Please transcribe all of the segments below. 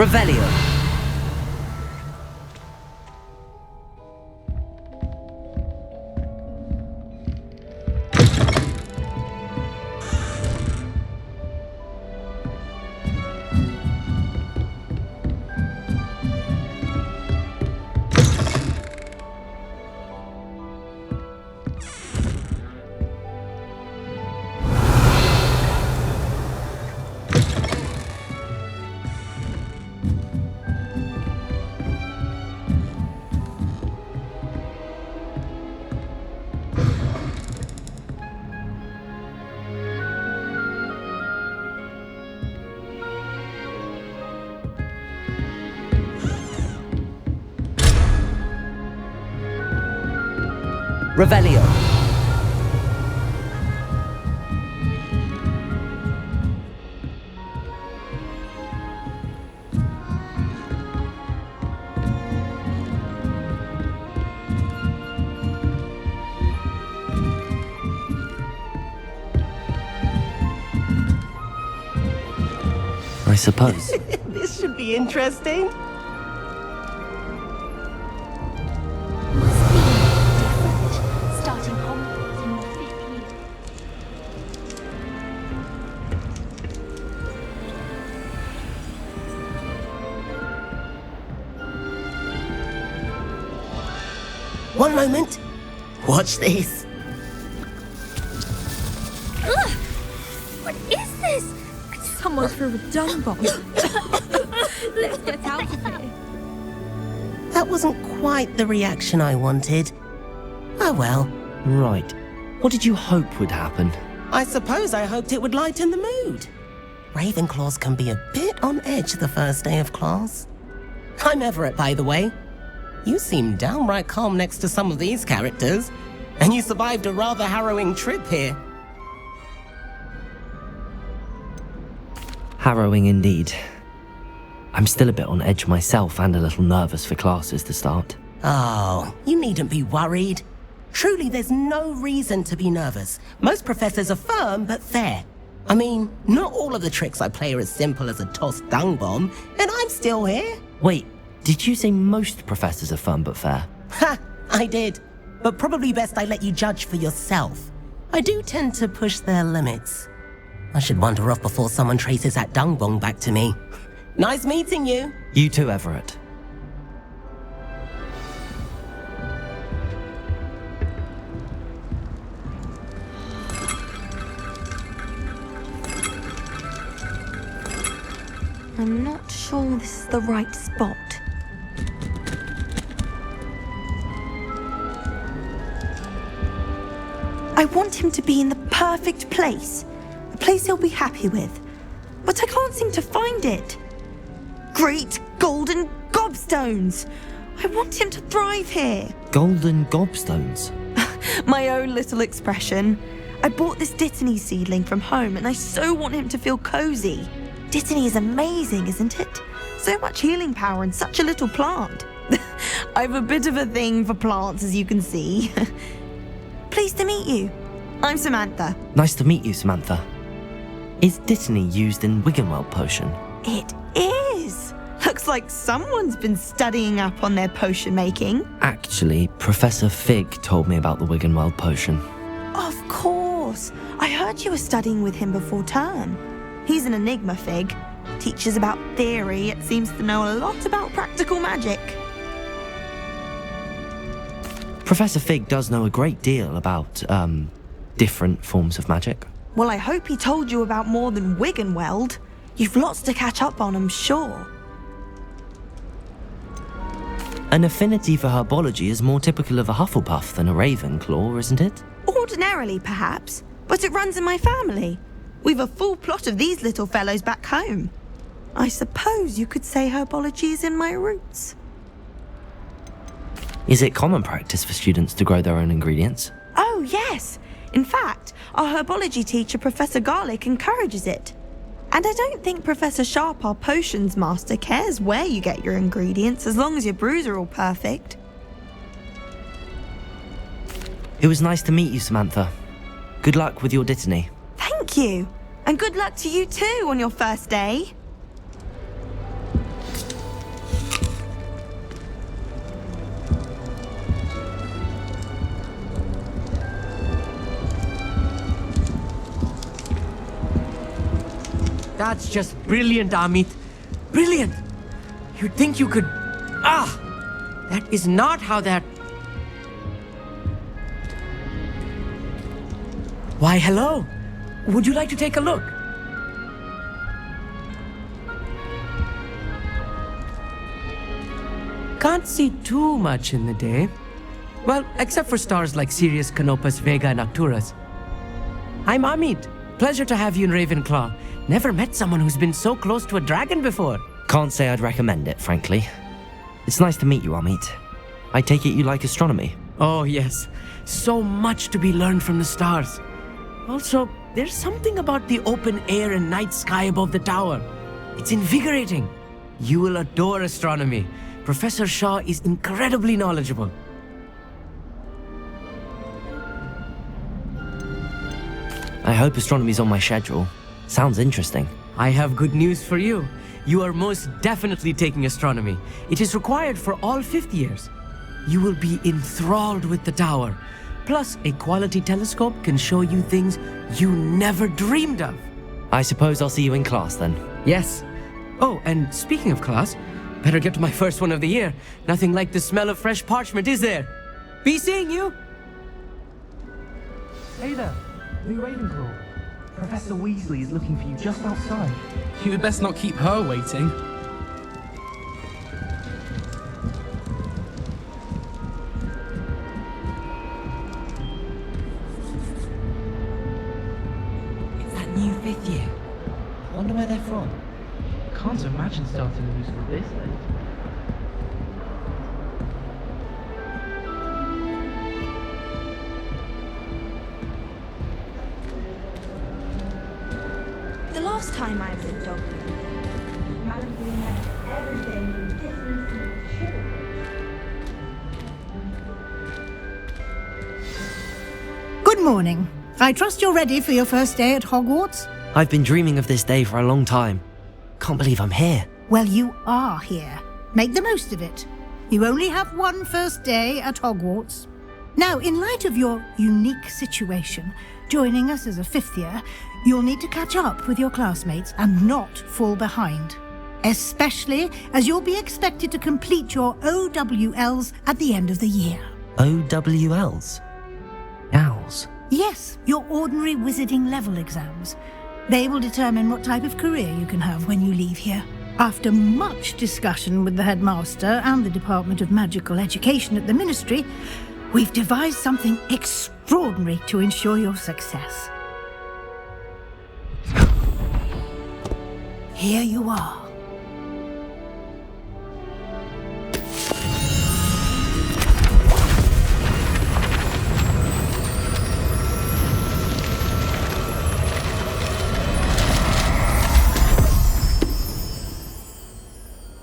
Revelio. Revelio. I suppose. This should be interesting. Starting Hogwarts in the 5th year. One moment. Watch this. Ugh! What is this? Someone threw a dung bomb. Let's get out of here. That wasn't quite the reaction I wanted. Oh well. Right. What did you hope would happen? I suppose I hoped it would lighten the mood. Ravenclaws can be a bit on edge the first day of class. I'm Everett, by the way. You seem downright calm next to some of these characters, and you survived a rather harrowing trip here. Harrowing indeed. I'm still a bit on edge myself and a little nervous for classes to start. Oh, you needn't be worried. Truly, there's no reason to be nervous. Most professors are firm but fair. I mean, not all of the tricks I play are as simple as a tossed dung bomb, and I'm still here. Wait, did you say most professors are firm but fair? Ha! I did. But probably best I let you judge for yourself. I do tend to push their limits. I should wander off before someone traces that dung bomb back to me. Nice meeting you. You too, Everett. I'm not sure this is the right spot. I want him to be in the perfect place. A place he'll be happy with. But I can't seem to find it. Great golden gobstones! I want him to thrive here. Golden gobstones? My own little expression. I bought this Dittany seedling from home and I so want him to feel cozy. Dittany is amazing, isn't it? So much healing power in such a little plant. I've a bit of a thing for plants, as you can see. Pleased to meet you. I'm Samantha. Nice to meet you, Samantha. Is Dittany used in Wiggenweld potion? It is. Looks like someone's been studying up on their potion making. Actually, Professor Fig told me about the Wiggenweld potion. Of course. I heard you were studying with him before term. He's an enigma, Fig. Teaches about theory, yet seems to know a lot about practical magic. Professor Fig does know a great deal about, different forms of magic. Well, I hope he told you about more than Wiggenweld. You've lots to catch up on, I'm sure. An affinity for herbology is more typical of a Hufflepuff than a Ravenclaw, isn't it? Ordinarily, perhaps, but it runs in my family. We've a full plot of these little fellows back home. I suppose you could say herbology is in my roots. Is it common practice for students to grow their own ingredients? Oh, yes. In fact, our herbology teacher, Professor Garlick, encourages it. And I don't think Professor Sharp, our potions master, cares where you get your ingredients as long as your brews are all perfect. It was nice to meet you, Samantha. Good luck with your Dittany. Thank you. And good luck to you too on your first day. That's just brilliant, Amit. Brilliant! You'd think you could... That is not how that... Why, hello! Would you like to take a look? Can't see too much in the day. Well, except for stars like Sirius, Canopus, Vega, and Arcturus. I'm Amit. Pleasure to have you in Ravenclaw. Never met someone who's been so close to a dragon before. Can't say I'd recommend it, frankly. It's nice to meet you, Amit. I take it you like astronomy. Oh, yes. So much to be learned from the stars. Also, there's something about the open air and night sky above the tower. It's invigorating. You will adore astronomy. Professor Shaw is incredibly knowledgeable. I hope astronomy's on my schedule. Sounds interesting. I have good news for you. You are most definitely taking astronomy. It is required for all fifth years. You will be enthralled with the tower. Plus, a quality telescope can show you things you never dreamed of. I suppose I'll see you in class then. Yes. Oh, and speaking of class, better get to my first one of the year. Nothing like the smell of fresh parchment, is there? Be seeing you! Hey there, New Ravenclaw. Professor Weasley is looking for you just outside. You had best not keep her waiting. It's that new fifth year. I wonder where they're from. Can't imagine starting a musical this late. The last time I was in Dogwood, Madam Green had everything from different Good morning. I trust you're ready for your first day at Hogwarts? I've been dreaming of this day for a long time. Can't believe I'm here. Well, you are here. Make the most of it. You only have one first day at Hogwarts. Now, in light of your unique situation, joining us as a fifth year, you'll need to catch up with your classmates and not fall behind. Especially as you'll be expected to complete your OWLs at the end of the year. OWLs? Owls? Yes, your ordinary wizarding level exams. They will determine what type of career you can have when you leave here. After much discussion with the headmaster and the Department of Magical Education at the Ministry, we've devised something extraordinary to ensure your success. Here you are.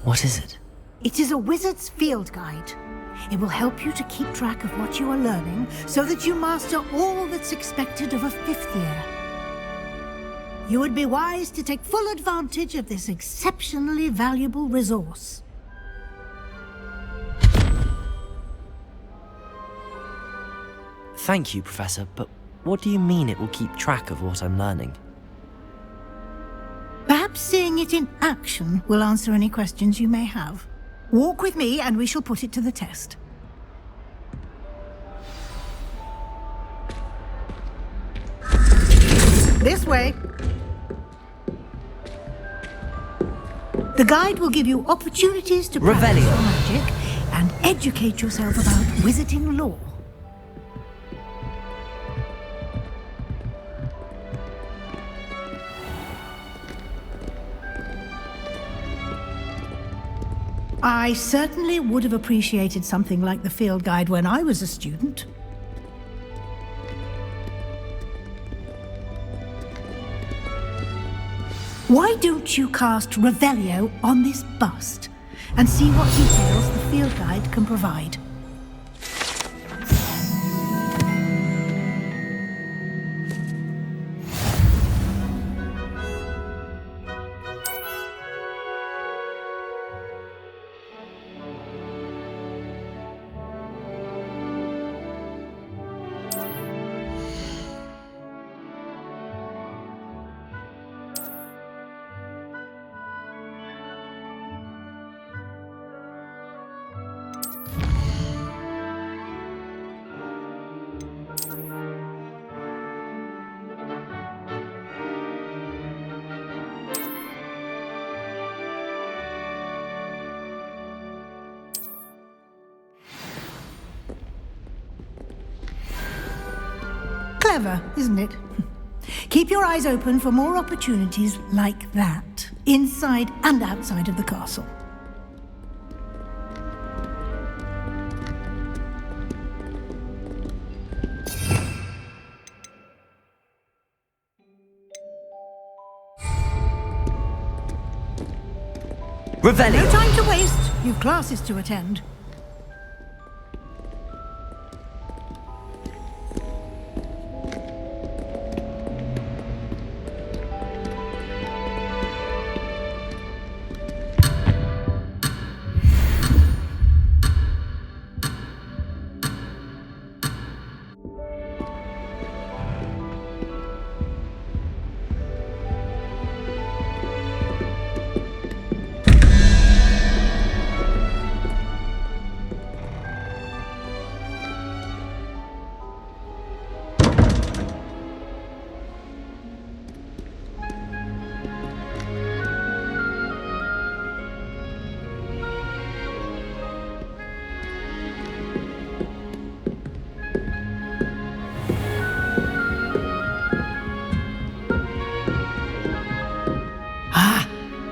What is it? It is a wizard's field guide. It will help you to keep track of what you are learning so that you master all that's expected of a fifth year. You would be wise to take full advantage of this exceptionally valuable resource. Thank you, Professor, but what do you mean it will keep track of what I'm learning? Perhaps seeing it in action will answer any questions you may have. Walk with me and we shall put it to the test. This way. The guide will give you opportunities to practice Revelio. your magic and educate yourself about wizarding lore. I certainly would have appreciated something like the field guide when I was a student. Why don't you cast Revelio on this bust and see what details the field guide can provide? Clever, isn't it? Keep your eyes open for more opportunities like that, inside and outside of the castle. Revelio! No time to waste. You've classes to attend.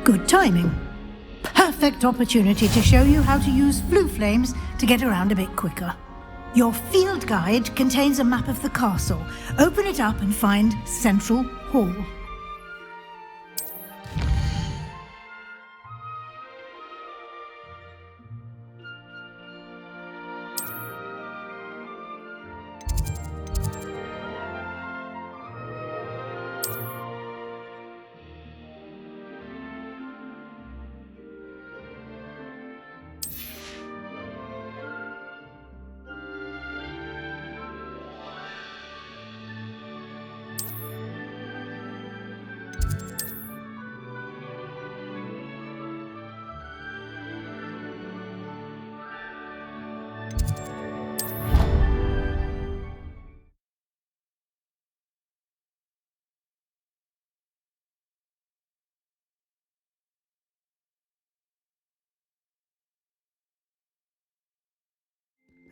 Good timing. Perfect opportunity to show you how to use flue flames to get around a bit quicker. Your field guide contains a map of the castle. Open it up and find Central Hall.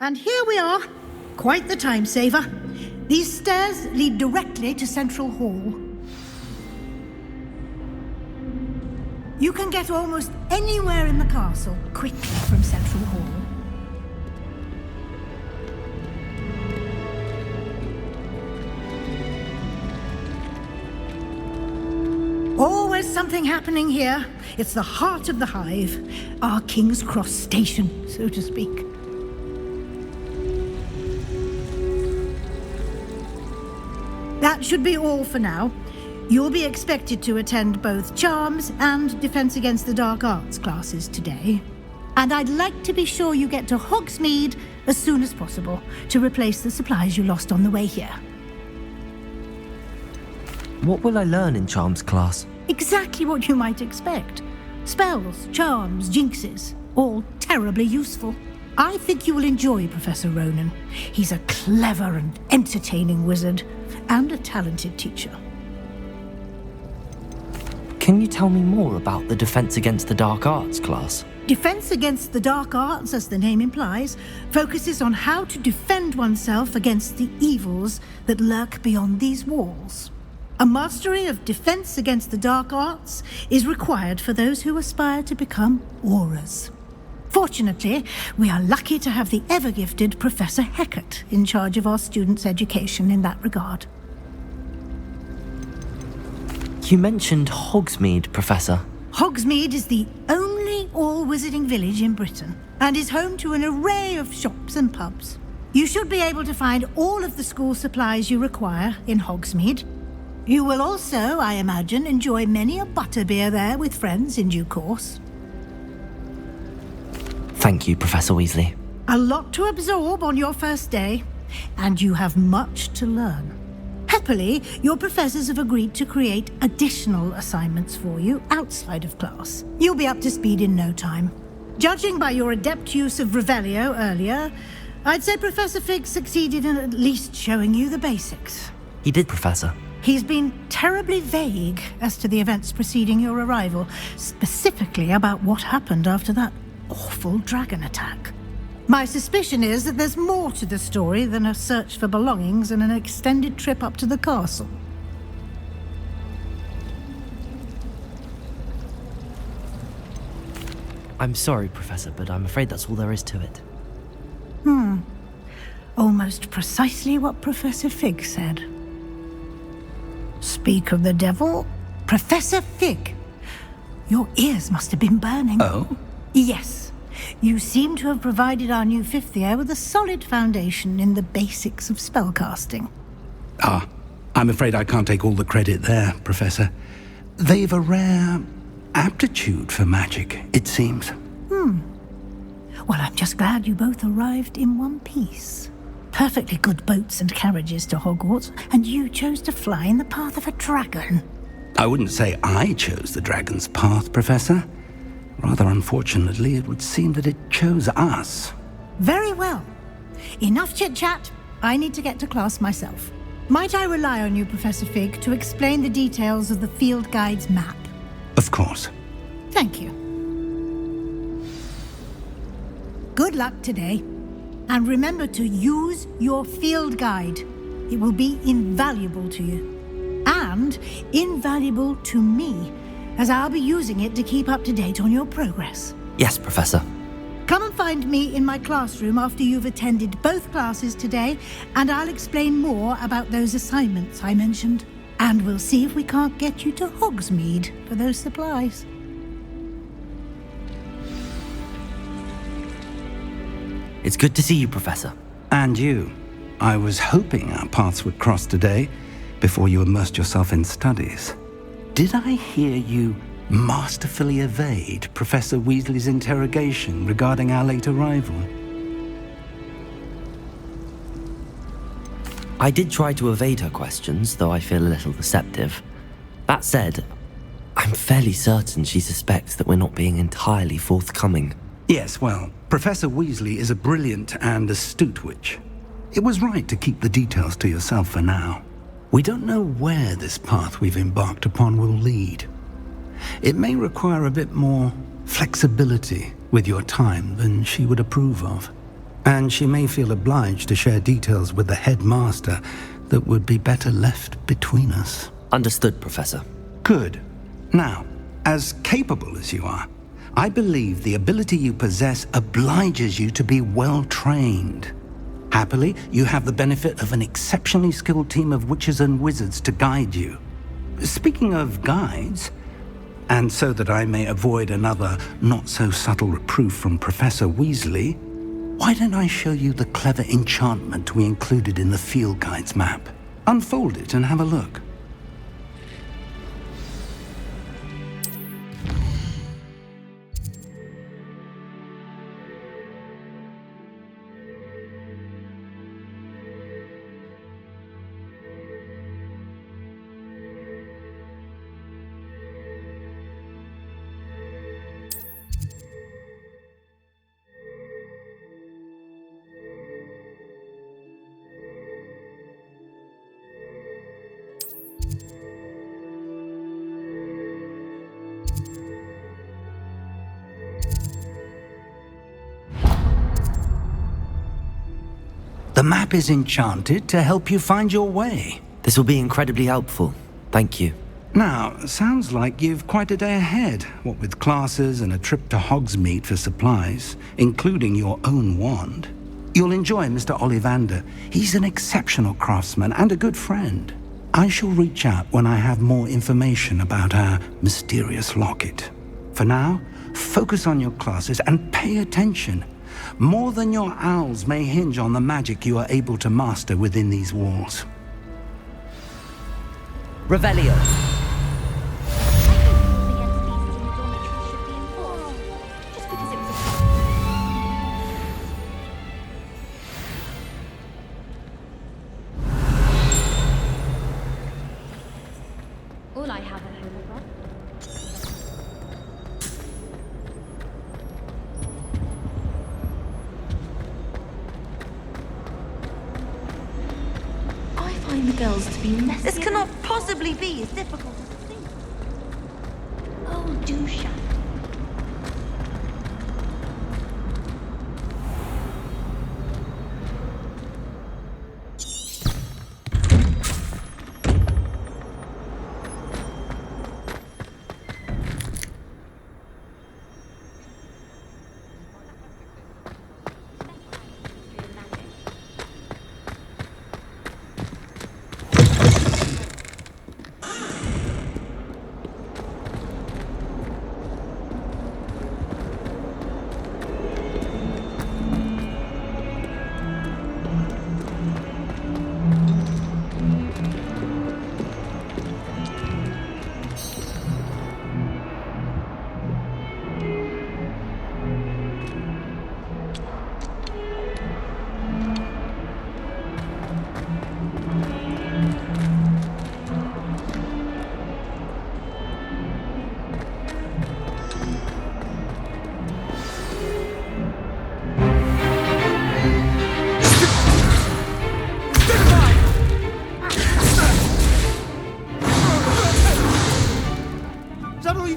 And here we are. Quite the time saver. These stairs lead directly to Central Hall. You can get almost anywhere in the castle quickly from Central Hall. Always something happening here. It's the heart of the hive, our King's Cross station, so to speak. That should be all for now. You'll be expected to attend both Charms and Defense Against the Dark Arts classes today. And I'd like to be sure you get to Hogsmeade as soon as possible to replace the supplies you lost on the way here. What will I learn in Charms class? Exactly what you might expect. Spells, charms, jinxes, all terribly useful. I think you will enjoy Professor Ronan. He's a clever and entertaining wizard, and a talented teacher. Can you tell me more about the Defense Against the Dark Arts class? Defense Against the Dark Arts, as the name implies, focuses on how to defend oneself against the evils that lurk beyond these walls. A mastery of Defense Against the Dark Arts is required for those who aspire to become Aurors. Fortunately, we are lucky to have the ever-gifted Professor Hecat in charge of our students' education in that regard. You mentioned Hogsmeade, Professor. Hogsmeade is the only all-wizarding village in Britain and is home to an array of shops and pubs. You should be able to find all of the school supplies you require in Hogsmeade. You will also, I imagine, enjoy many a butterbeer there with friends in due course. Thank you, Professor Weasley. A lot to absorb on your first day, and you have much to learn. Happily, your professors have agreed to create additional assignments for you outside of class. You'll be up to speed in no time. Judging by your adept use of Revelio earlier, I'd say Professor Fig succeeded in at least showing you the basics. He did, Professor. He's been terribly vague as to the events preceding your arrival, specifically about what happened after that awful dragon attack. My suspicion is that there's more to the story than a search for belongings and an extended trip up to the castle. I'm sorry, Professor, but I'm afraid that's all there is to it. Almost precisely what Professor Fig said. Speak of the devil, Professor Fig. Your ears must have been burning. Oh? Yes. You seem to have provided our new fifth year with a solid foundation in the basics of spellcasting. Ah, I'm afraid I can't take all the credit there, Professor. They've a rare aptitude for magic, it seems. Well, I'm just glad you both arrived in one piece. Perfectly good boats and carriages to Hogwarts, and you chose to fly in the path of a dragon. I wouldn't say I chose the dragon's path, Professor. Rather unfortunately, it would seem that it chose us. Very well. Enough chit-chat. I need to get to class myself. Might I rely on you, Professor Fig, to explain the details of the field guide's map? Of course. Thank you. Good luck today. And remember to use your field guide. It will be invaluable to you. And invaluable to me, as I'll be using it to keep up to date on your progress. Yes, Professor. Come and find me in my classroom after you've attended both classes today, and I'll explain more about those assignments I mentioned. And we'll see if we can't get you to Hogsmeade for those supplies. It's good to see you, Professor. And you. I was hoping our paths would cross today, before you immersed yourself in studies. Did I hear you masterfully evade Professor Weasley's interrogation regarding our late arrival? I did try to evade her questions, though I feel a little deceptive. That said, I'm fairly certain she suspects that we're not being entirely forthcoming. Yes, well, Professor Weasley is a brilliant and astute witch. It was right to keep the details to yourself for now. We don't know where this path we've embarked upon will lead. It may require a bit more flexibility with your time than she would approve of. And she may feel obliged to share details with the headmaster that would be better left between us. Understood, Professor. Good. Now, as capable as you are, I believe the ability you possess obliges you to be well trained. Happily, you have the benefit of an exceptionally skilled team of witches and wizards to guide you. Speaking of guides, and so that I may avoid another not-so-subtle reproof from Professor Weasley, why don't I show you the clever enchantment we included in the field guide's map? Unfold it and have a look. The map is enchanted to help you find your way. This will be incredibly helpful. Thank you. Now, sounds like you've quite a day ahead, what with classes and a trip to Hogsmeade for supplies, including your own wand. You'll enjoy Mr. Ollivander. He's an exceptional craftsman and a good friend. I shall reach out when I have more information about our mysterious locket. For now, focus on your classes and pay attention. More than your owls may hinge on the magic you are able to master within these walls. Revelio. All I have at home is I find the girls to be messy. This cannot possibly be as difficult as it seems. Oh, do shut.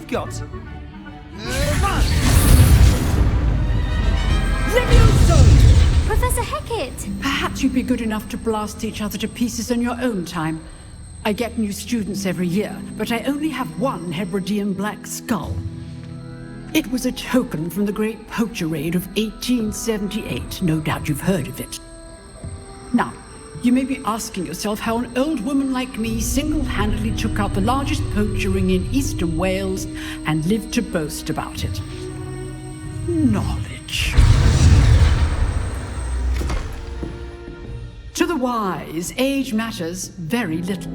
you've got. Levioso! Professor Hecat! Perhaps you'd be good enough to blast each other to pieces in your own time. I get new students every year, but I only have one Hebridean black skull. It was a token from the Great Poacher Raid of 1878. No doubt you've heard of it. Now, you may be asking yourself how an old woman like me single-handedly took out the largest poacher ring in eastern Wales and lived to boast about it. Knowledge. To the wise, age matters very little.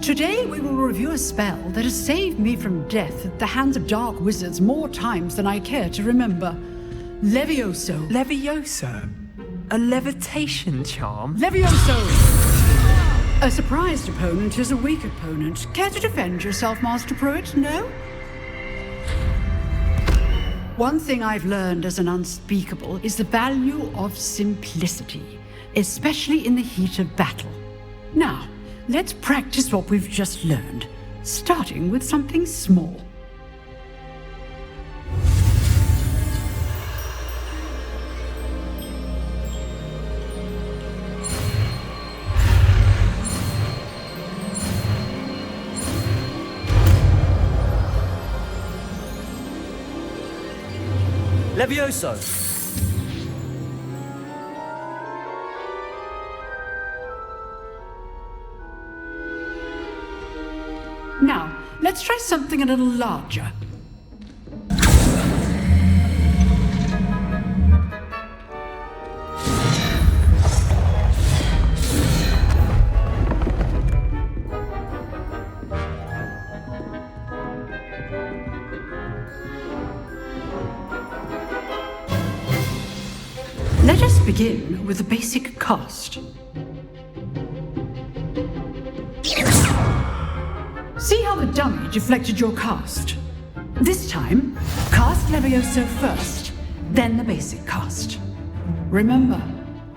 Today we will review a spell that has saved me from death at the hands of dark wizards more times than I care to remember. Levioso. Levioso? A levitation charm? Levioso! A surprised opponent is a weak opponent. Care to defend yourself, Master Pruitt? No? One thing I've learned as an unspeakable is the value of simplicity, especially in the heat of battle. Now, let's practice what we've just learned, starting with something small. Levioso! Now, let's try something a little larger. Let us begin with the basic cast. See how the dummy deflected your cast? This time, cast Levioso first, then the basic cast. Remember,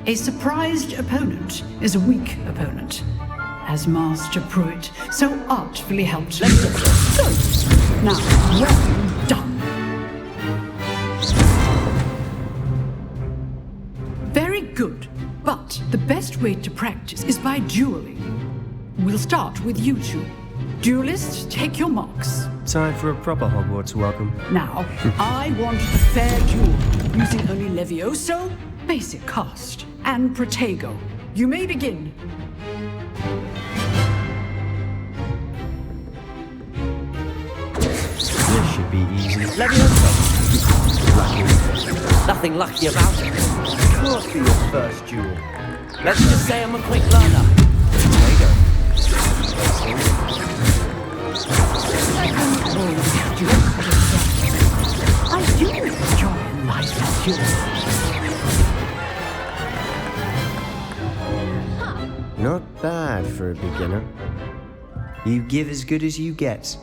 a surprised opponent is a weak opponent, as Master Pruitt so artfully helped me. Good. Now, well done. Very good, but the best way to practice is by dueling. We'll start with you two. Duelists, take your marks. Time for a proper Hogwarts welcome. Now, I want a fair duel, using only Levioso, basic cast, and Protego. You may begin. This should be easy. Levioso! Lucky. Nothing lucky about it. Of course for your first duel. Let's just say I'm a quick learner. Protego. I do enjoy life duels. Not bad for a beginner. You give as good as you get.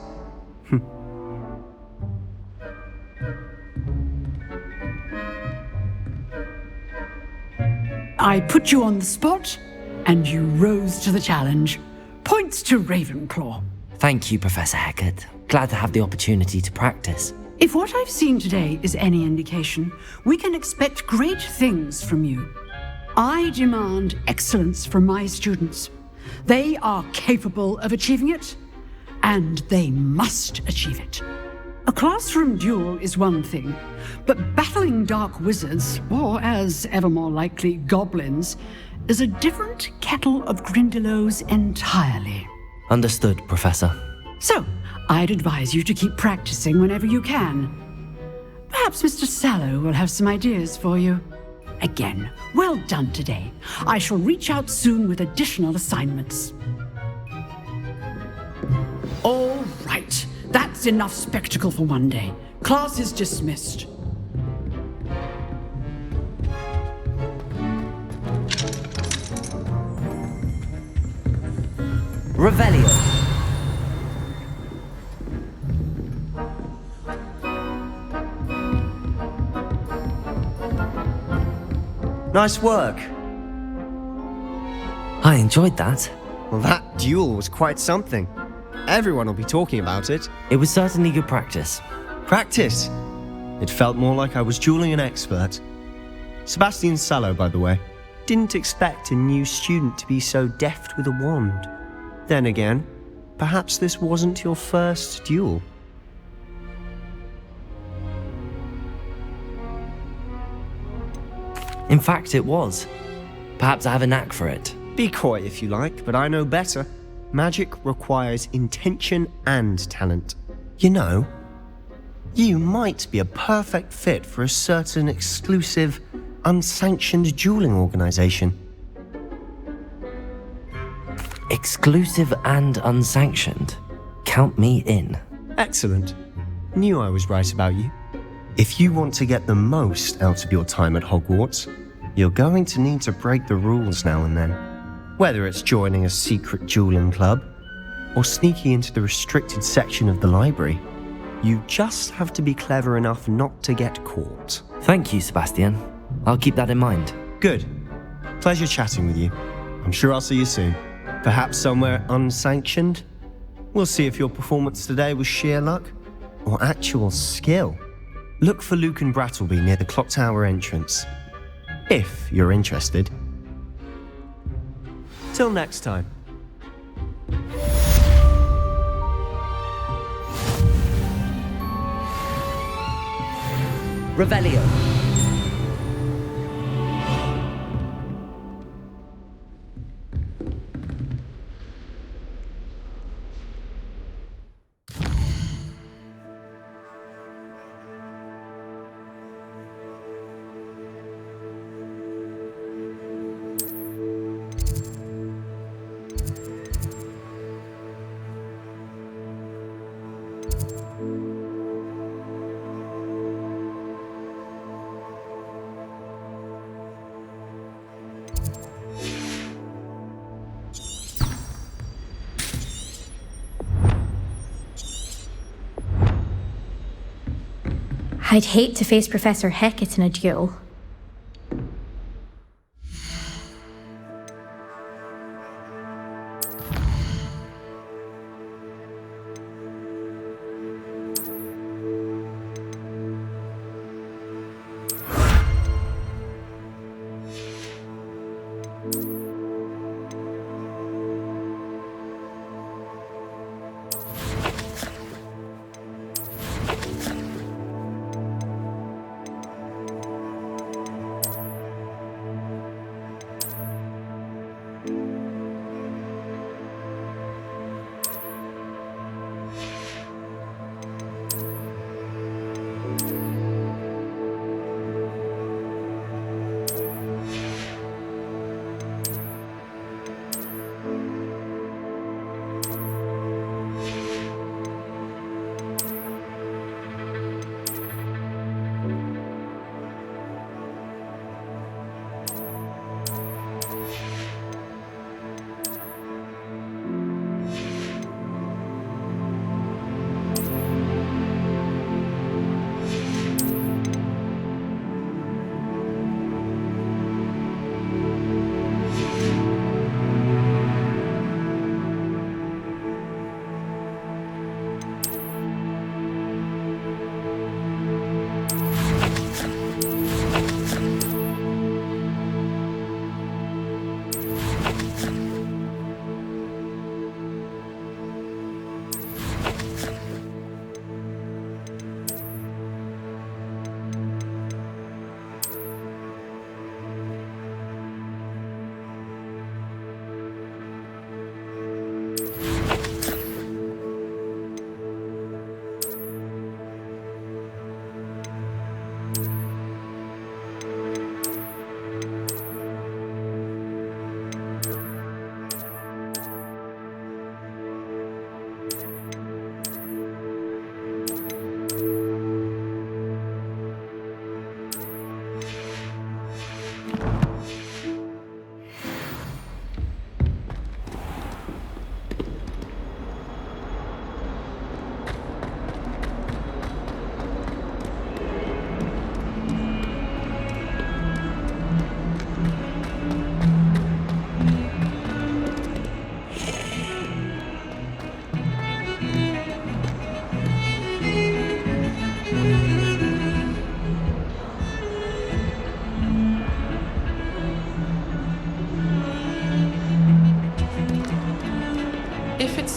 I put you on the spot, and you rose to the challenge. Points to Ravenclaw. Thank you, Professor Hecat. Glad to have the opportunity to practice. If what I've seen today is any indication, we can expect great things from you. I demand excellence from my students. They are capable of achieving it, and they must achieve it. A classroom duel is one thing, but battling dark wizards, or as ever more likely, goblins, is a different kettle of Grindylows entirely. Understood, Professor. So, I'd advise you to keep practicing whenever you can. Perhaps Mr. Sallow will have some ideas for you. Again, well done today. I shall reach out soon with additional assignments. All right, that's enough spectacle for one day. Class is dismissed. Revelio. Nice work. I enjoyed that. Well, that duel was quite something. Everyone will be talking about it. It was certainly good practice. Practice? It felt more like I was dueling an expert. Sebastian Sallow, by the way. Didn't expect a new student to be so deft with a wand. Then again, perhaps this wasn't your first duel. In fact, it was. Perhaps I have a knack for it. Be coy if you like, but I know better. Magic requires intention and talent. You know, you might be a perfect fit for a certain exclusive, unsanctioned dueling organization. Exclusive and unsanctioned. Count me in. Excellent. Knew I was right about you. If you want to get the most out of your time at Hogwarts, you're going to need to break the rules now and then. Whether it's joining a secret dueling club or sneaking into the restricted section of the library, you just have to be clever enough not to get caught. Thank you, Sebastian. I'll keep that in mind. Good. Pleasure chatting with you. I'm sure I'll see you soon. Perhaps somewhere unsanctioned? We'll see if your performance today was sheer luck or actual skill. Look for Luke and Brattleby near the clock tower entrance, if you're interested. Till next time. Revelio. I'd hate to face Professor Hecat in a duel.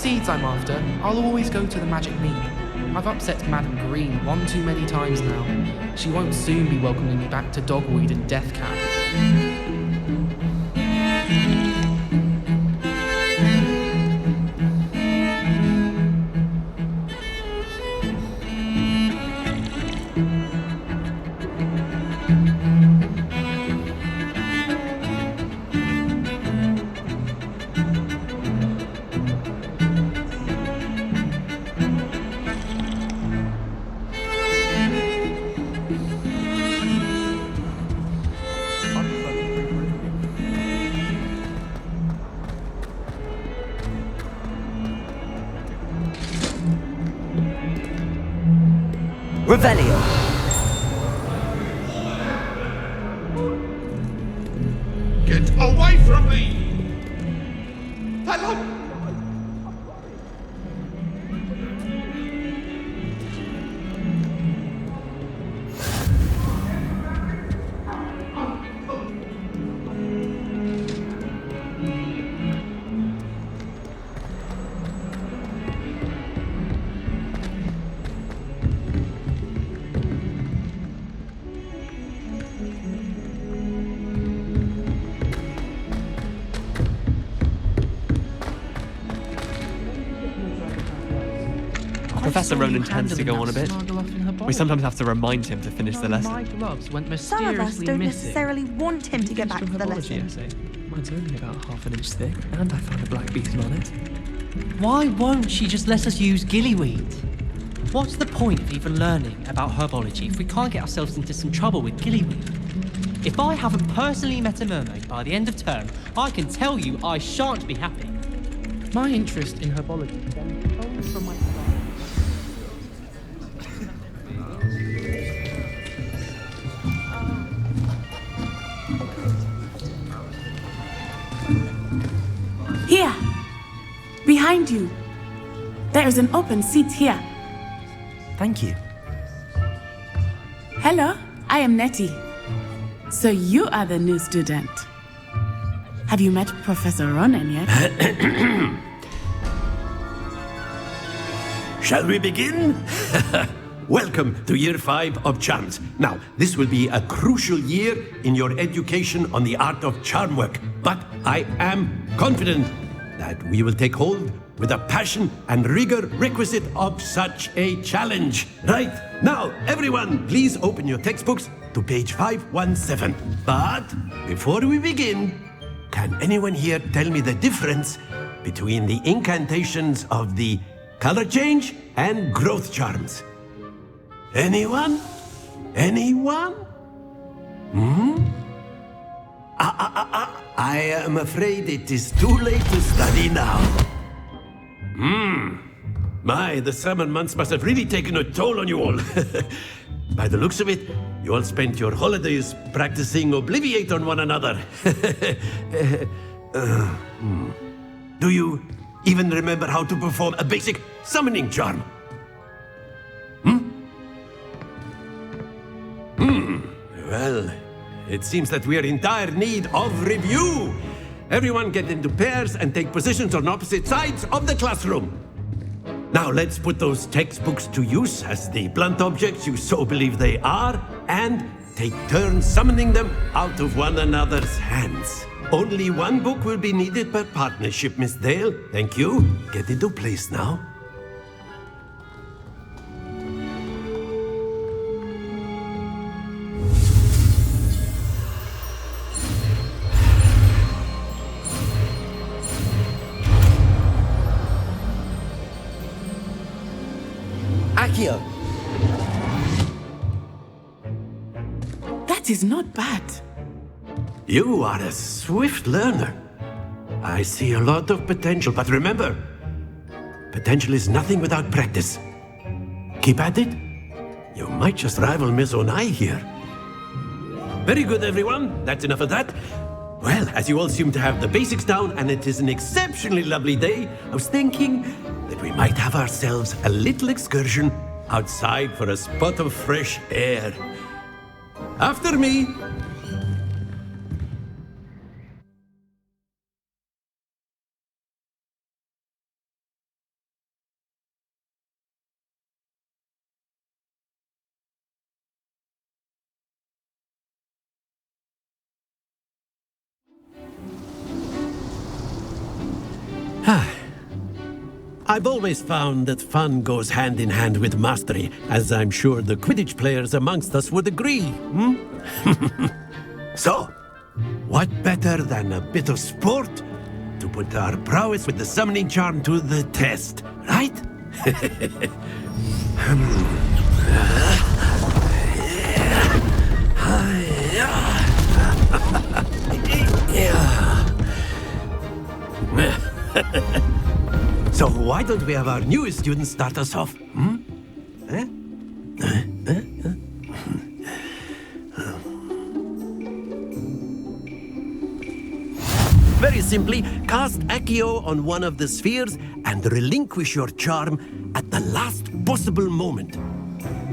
seeds I'm after, I'll always go to the Magic Mead. I've upset Madam Green one too many times now. She won't soon be welcoming me back to Dogweed and Deathcap. Revelio. Get away from me! Hello! Professor Ronan tends to go on a bit. We sometimes have to remind him to finish the lesson. My gloves went Some of us mysteriously don't missing. necessarily want him to get back to the lesson. Essay. Mine's only about half an inch thick, and I found a black beetle on it. Why won't she just let us use gillyweed? What's the point of even learning about herbology if we can't get ourselves into some trouble with gillyweed? If I haven't personally met a mermaid by the end of term, I can tell you I shan't be happy. My interest in herbology stems only from my Here, behind you. There is an open seat here. Thank you. Hello, I am Nettie. So you are the new student. Have you met Professor Ronan yet? Shall we begin? Welcome to Year 5 of Charms. Now, this will be a crucial year in your education on the art of charm work, but I am confident that we will take hold with the passion and rigor requisite of such a challenge. Right, now, everyone, please open your textbooks to page 517. But before we begin, can anyone here tell me the difference between the incantations of the color change and growth charms? Anyone? Anyone? I am afraid it is too late to study now. My, the summer months must have really taken a toll on you all. By the looks of it, you all spent your holidays practicing Obliviate on one another. Do you even remember how to perform a basic summoning charm? Well, it seems that we are in dire need of review. Everyone get into pairs and take positions on opposite sides of the classroom. Now let's put those textbooks to use as the blunt objects you so believe they are, and take turns summoning them out of one another's hands. Only one book will be needed per partnership, Miss Dale. Thank you. Get into place now. Accio. That is not bad. You are a swift learner. I see a lot of potential, but remember, potential is nothing without practice. Keep at it. You might just rival Miss Onai here. Very good, everyone. That's enough of that. Well, as you all seem to have the basics down, and it is an exceptionally lovely day, I was thinking that we might have ourselves a little excursion outside for a spot of fresh air. After me. I've always found that fun goes hand in hand with mastery, as I'm sure the Quidditch players amongst us would agree. So, what better than a bit of sport to put our prowess with the summoning charm to the test, right? So why don't we have our newest student start us off? Very simply, cast Accio on one of the spheres and relinquish your charm at the last possible moment.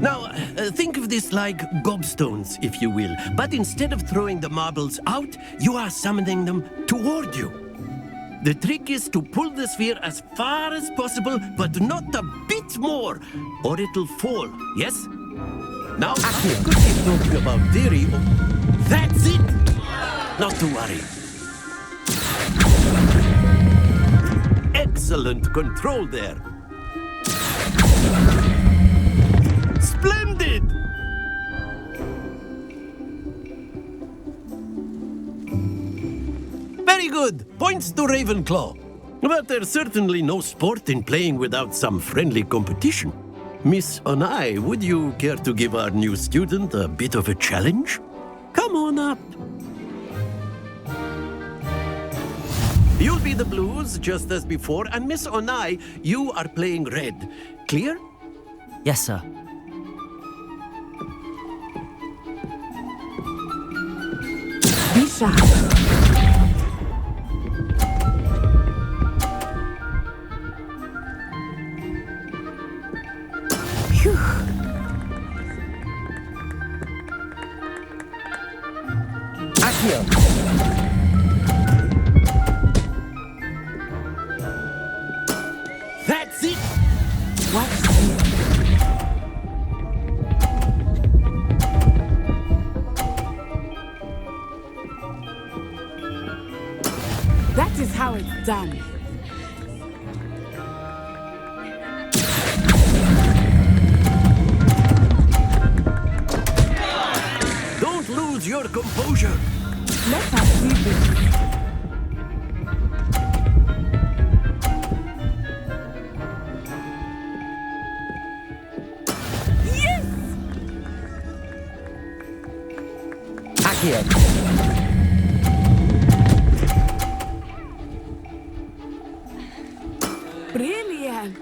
Now, think of this like gobstones, if you will, but instead of throwing the marbles out, you are summoning them toward you. The trick is to pull the sphere as far as possible, but not a bit more, or it'll fall, yes? Now, I could keep talking about theory. That's it! Not to worry. Excellent control there. Splendid! Very good. Points to Ravenclaw. But there's certainly no sport in playing without some friendly competition. Miss Onai, would you care to give our new student a bit of a challenge? Come on up. You'll be the blues, just as before, and Miss Onai, you are playing red. Clear? Yes, sir. Be sharp. Phew. Accio. That's it! Watch this. That is how it's done. Don't lose your composure. Let us see this. Accio. Brilliant.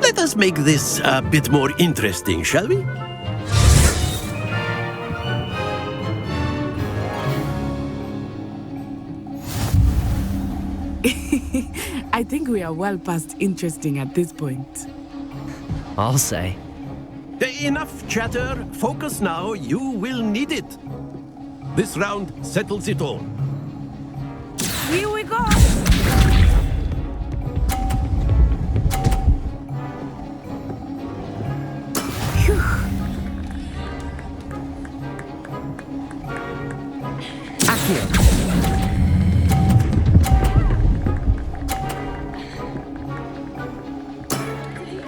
Let us make this a bit more interesting, shall we? I think we are well past interesting at this point. I'll say. Enough chatter. Focus now. You will need it. This round settles it all. Here we go. Phew. Accio.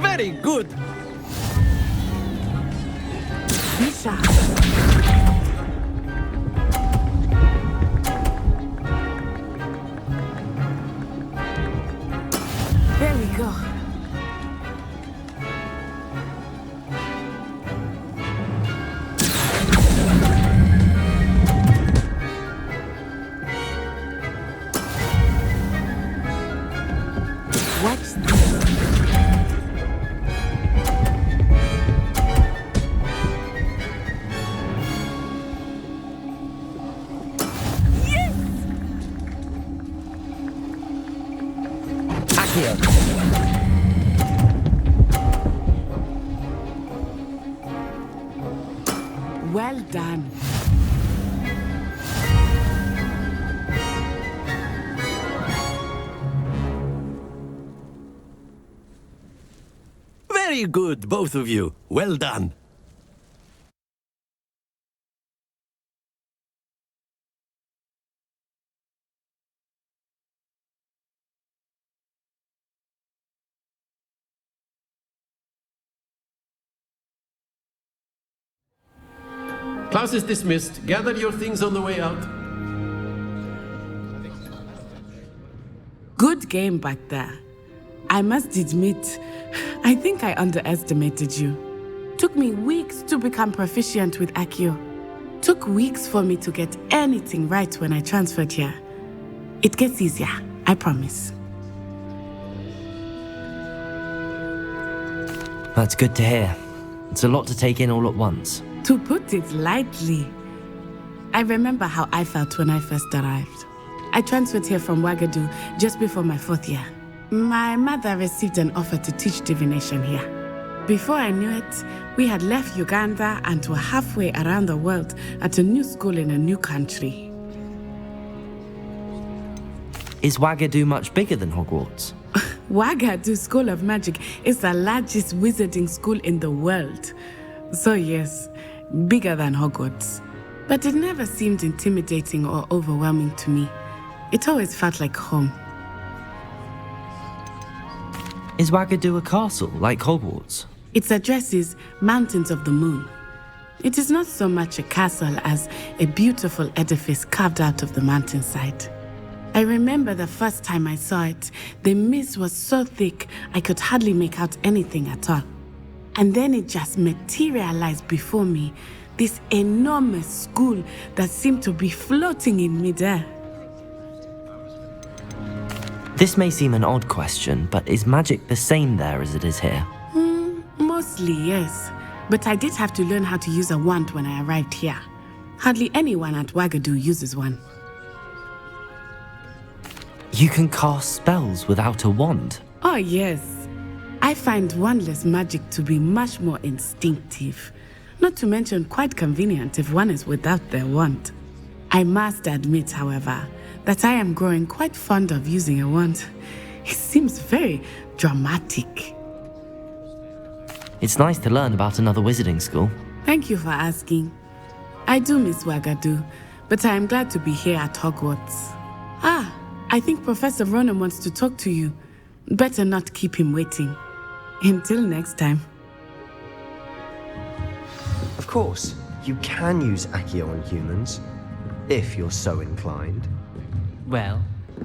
Very good. Be sharp. There we go. Watch this. Accio. Well done. Very good, both of you. Well done. class is dismissed. Gather your things on the way out. Good game back there. I must admit, I think I underestimated you. Took me weeks to become proficient with Accio. Took weeks for me to get anything right when I transferred here. It gets easier, I promise. That's good to hear. It's a lot to take in all at once. To put it lightly, I remember how I felt when I first arrived. I transferred here from Ouagadougou just before my 4th year. My mother received an offer to teach divination here. Before I knew it, we had left Uganda and were halfway around the world at a new school in a new country. Is Ouagadougou much bigger than Hogwarts? Ouagadougou School of Magic is the largest wizarding school in the world. So yes, bigger than Hogwarts. But it never seemed intimidating or overwhelming to me. It always felt like home. Is Ouagadougou a castle, like Hogwarts? Its address is Mountains of the Moon. It is not so much a castle as a beautiful edifice carved out of the mountainside. I remember the first time I saw it, the mist was so thick I could hardly make out anything at all. And then it just materialized before me, this enormous school that seemed to be floating in midair. This may seem an odd question, but is magic the same there as it is here? Mostly, yes. But I did have to learn how to use a wand when I arrived here. Hardly anyone at Ouagadougou uses one. You can cast spells without a wand? Oh, yes. I find wandless magic to be much more instinctive. Not to mention quite convenient if one is without their wand. I must admit, however, that I am growing quite fond of using a wand. It seems very dramatic. It's nice to learn about another wizarding school. Thank you for asking. I do miss Ouagadougou, but I am glad to be here at Hogwarts. I think Professor Ronan wants to talk to you. Better not keep him waiting. Until next time. Of course, you can use Accio on humans, if you're so inclined. Well,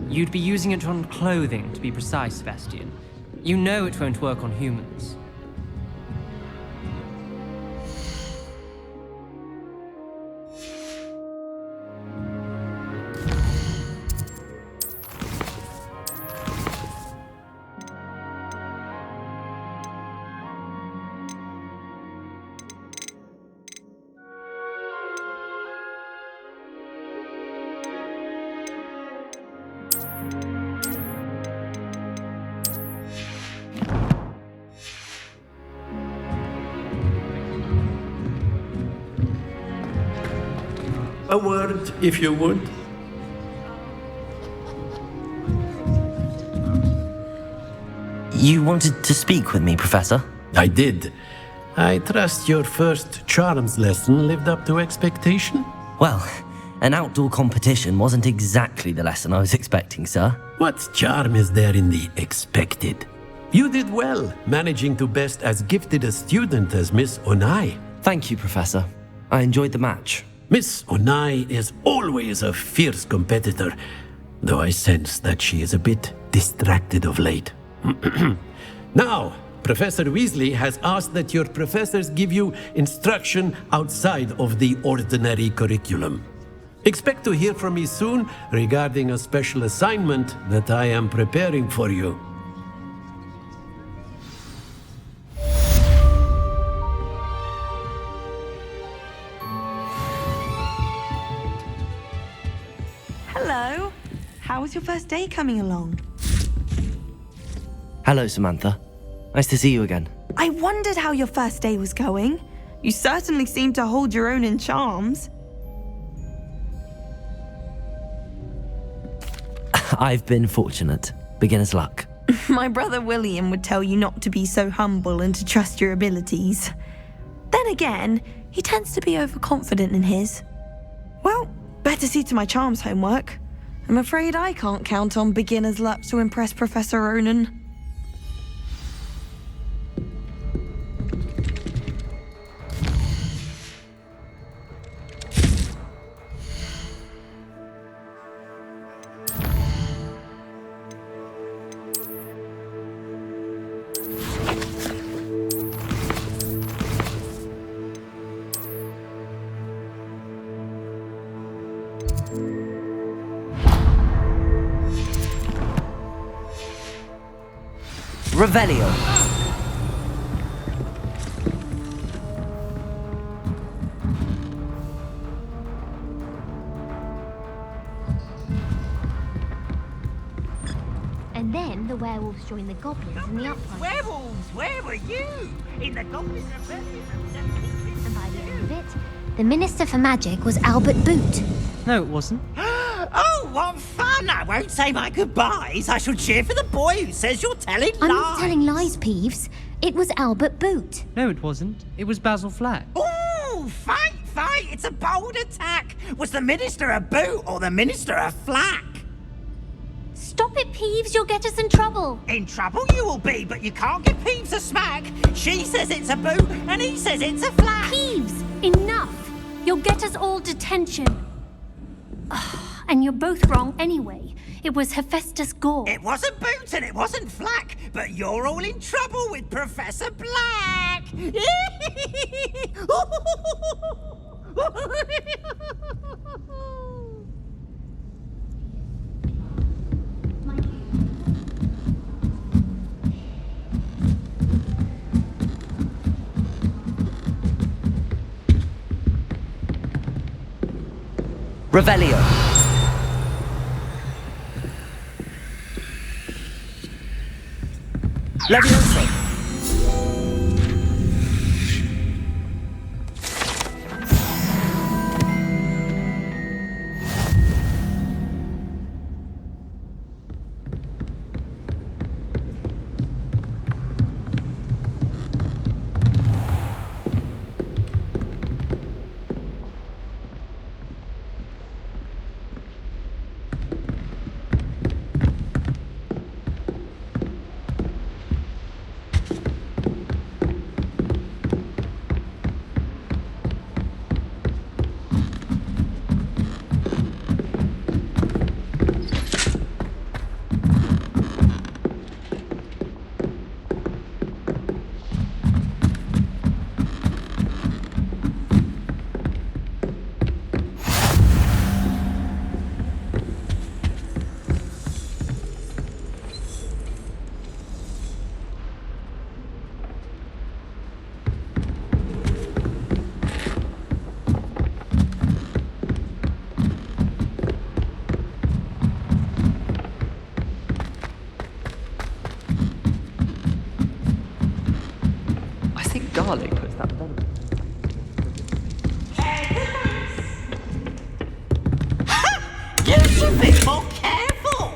you'd be using it on clothing, to be precise, Sebastian. You know it won't work on humans. A word, if you would. You wanted to speak with me, Professor? I did. I trust your first charms lesson lived up to expectation? Well, an outdoor competition wasn't exactly the lesson I was expecting, sir. What charm is there in the expected? You did well, managing to best as gifted a student as Miss Onai. Thank you, Professor. I enjoyed the match. Miss Onai is always a fierce competitor, though I sense that she is a bit distracted of late. Now, Professor Weasley has asked that your professors give you instruction outside of the ordinary curriculum. Expect to hear from me soon regarding a special assignment that I am preparing for you. Hello. How was your first day coming along? Hello, Samantha. Nice to see you again. I wondered how your first day was going. You certainly seem to hold your own in charms. I've been fortunate. Beginner's luck. My brother William would tell you not to be so humble and to trust your abilities. Then again, he tends to be overconfident in his. Well, better see to my charms homework. I'm afraid I can't count on beginner's luck to impress Professor Ronan. Revelio. And then the werewolves joined the goblins in the uprising. Werewolves, where were you? In the Goblin Rebellion of 1752. And by the end of it, the Minister for Magic was Albert Boot. No, it wasn't. Oh, what fun! I won't say my goodbyes. I shall cheer for the boy who says you're telling lies. I'm not telling lies, Peeves. It was Albert Boot. No, it wasn't. It was Basil Flack. Ooh, fight! It's a bold attack. Was the Minister a boot or the Minister a flack? Stop it, Peeves. You'll get us in trouble. In trouble you will be, but you can't give Peeves a smack. She says it's a boot and he says it's a flack. Peeves, enough. You'll get us all detention. And you're both wrong anyway. It was Hephaestus Gore. It wasn't Boot and it wasn't Flack, but you're all in trouble with Professor Black. Revelio. Levioso. Garlic puts that better. You should be more careful.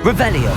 Revelio.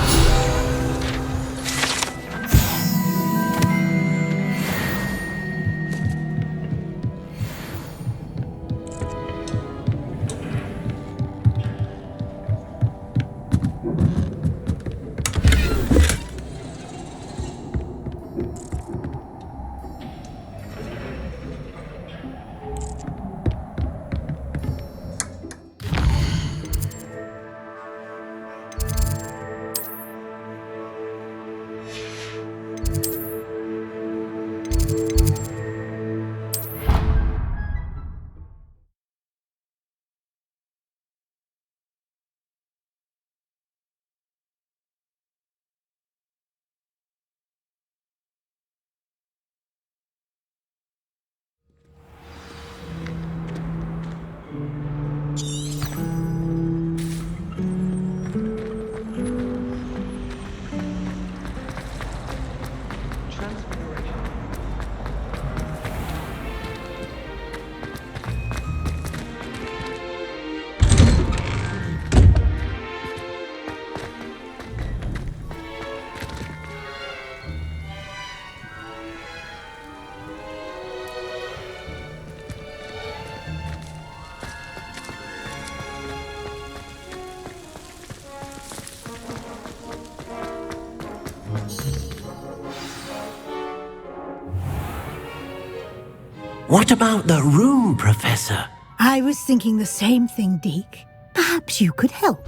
What about the room, Professor? I was thinking the same thing, Deke. Perhaps you could help.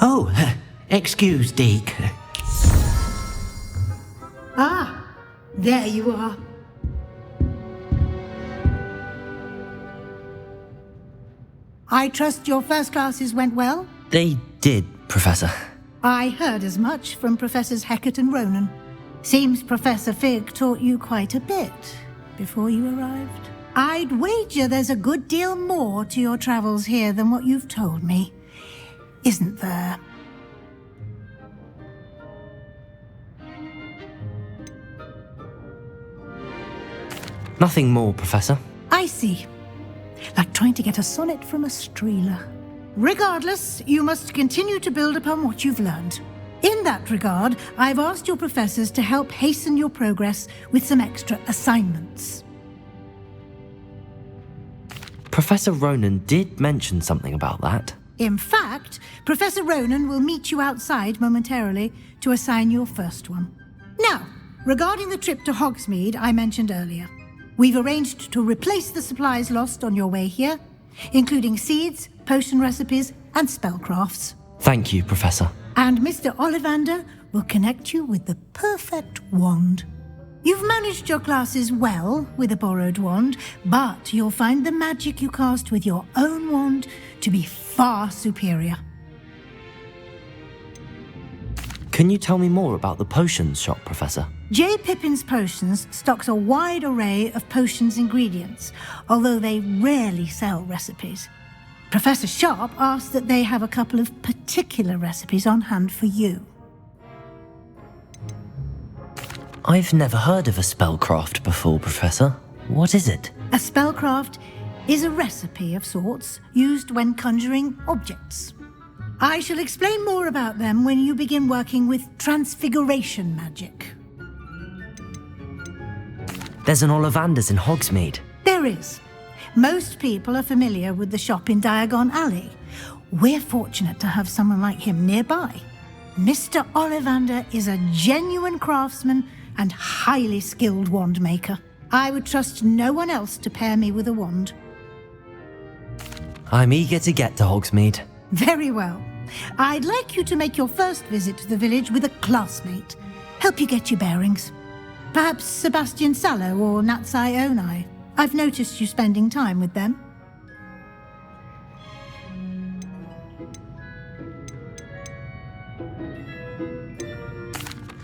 Oh, excuse, Deke. Ah, there you are. I trust your first classes went well? They did, Professor. I heard as much from Professors Hecat and Ronan. Seems Professor Fig taught you quite a bit before you arrived. I'd wager there's a good deal more to your travels here than what you've told me. Isn't there? Nothing more, Professor. I see. Like trying to get a sonnet from a streeler. Regardless, you must continue to build upon what you've learned. In that regard, I've asked your professors to help hasten your progress with some extra assignments. Professor Ronan did mention something about that. In fact, Professor Ronan will meet you outside momentarily to assign your first one. Now, regarding the trip to Hogsmeade I mentioned earlier, we've arranged to replace the supplies lost on your way here, including seeds, potion recipes, and spellcrafts. Thank you, Professor. And Mr. Ollivander will connect you with the perfect wand. You've managed your classes well with a borrowed wand, but you'll find the magic you cast with your own wand to be far superior. Can you tell me more about the potions shop, Professor? J. Pippin's Potions stocks a wide array of potions ingredients, although they rarely sell recipes. Professor Sharp asked that they have a couple of particular recipes on hand for you. I've never heard of a spellcraft before, Professor. What is it? A spellcraft is a recipe of sorts used when conjuring objects. I shall explain more about them when you begin working with transfiguration magic. There's an Ollivander's in Hogsmeade. There is. Most people are familiar with the shop in Diagon Alley. We're fortunate to have someone like him nearby. Mr. Ollivander is a genuine craftsman and highly skilled wand maker. I would trust no one else to pair me with a wand. I'm eager to get to Hogsmeade. Very well. I'd like you to make your first visit to the village with a classmate. Help you get your bearings. Perhaps Sebastian Sallow or Natsai Onai. I've noticed you spending time with them.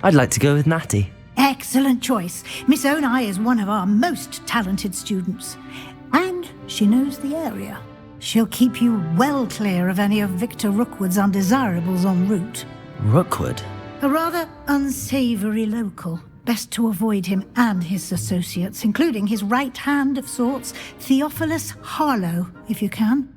I'd like to go with Natty. Excellent choice. Miss Onai is one of our most talented students. And she knows the area. She'll keep you well clear of any of Victor Rookwood's undesirables en route. Rookwood? A rather unsavoury local. Best to avoid him and his associates, including his right hand of sorts, Theophilus Harlow, if you can.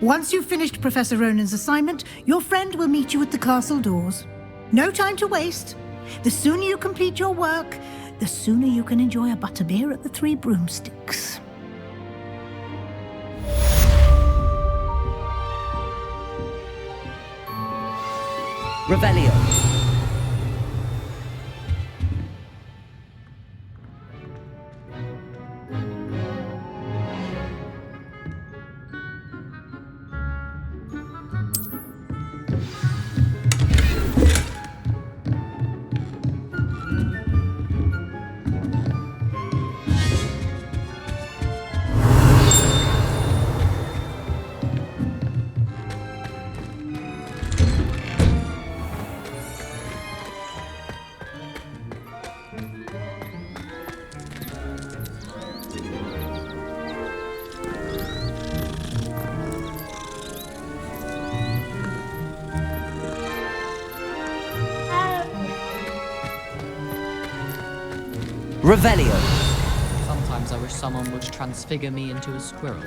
Once you've finished Professor Ronan's assignment, your friend will meet you at the castle doors. No time to waste. The sooner you complete your work, the sooner you can enjoy a butterbeer at the Three Broomsticks. Revelio. Revelio. Sometimes I wish someone would transfigure me into a squirrel.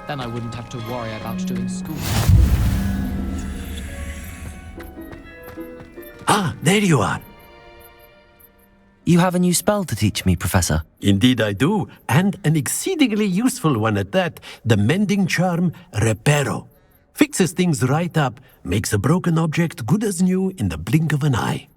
Then I wouldn't have to worry about doing school. Ah, there you are. You have a new spell to teach me, Professor. Indeed I do, and an exceedingly useful one at that. The mending charm, Reparo. Fixes things right up, makes a broken object good as new in the blink of an eye.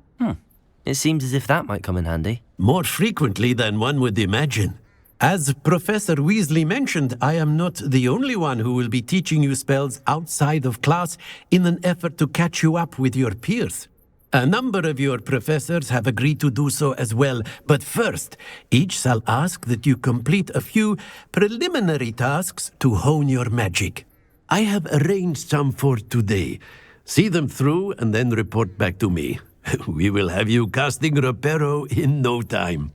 It seems as if that might come in handy. More frequently than one would imagine. As Professor Weasley mentioned, I am not the only one who will be teaching you spells outside of class in an effort to catch you up with your peers. A number of your professors have agreed to do so as well, but first, each shall ask that you complete a few preliminary tasks to hone your magic. I have arranged some for today. See them through and then report back to me. We will have you casting Reparo in no time.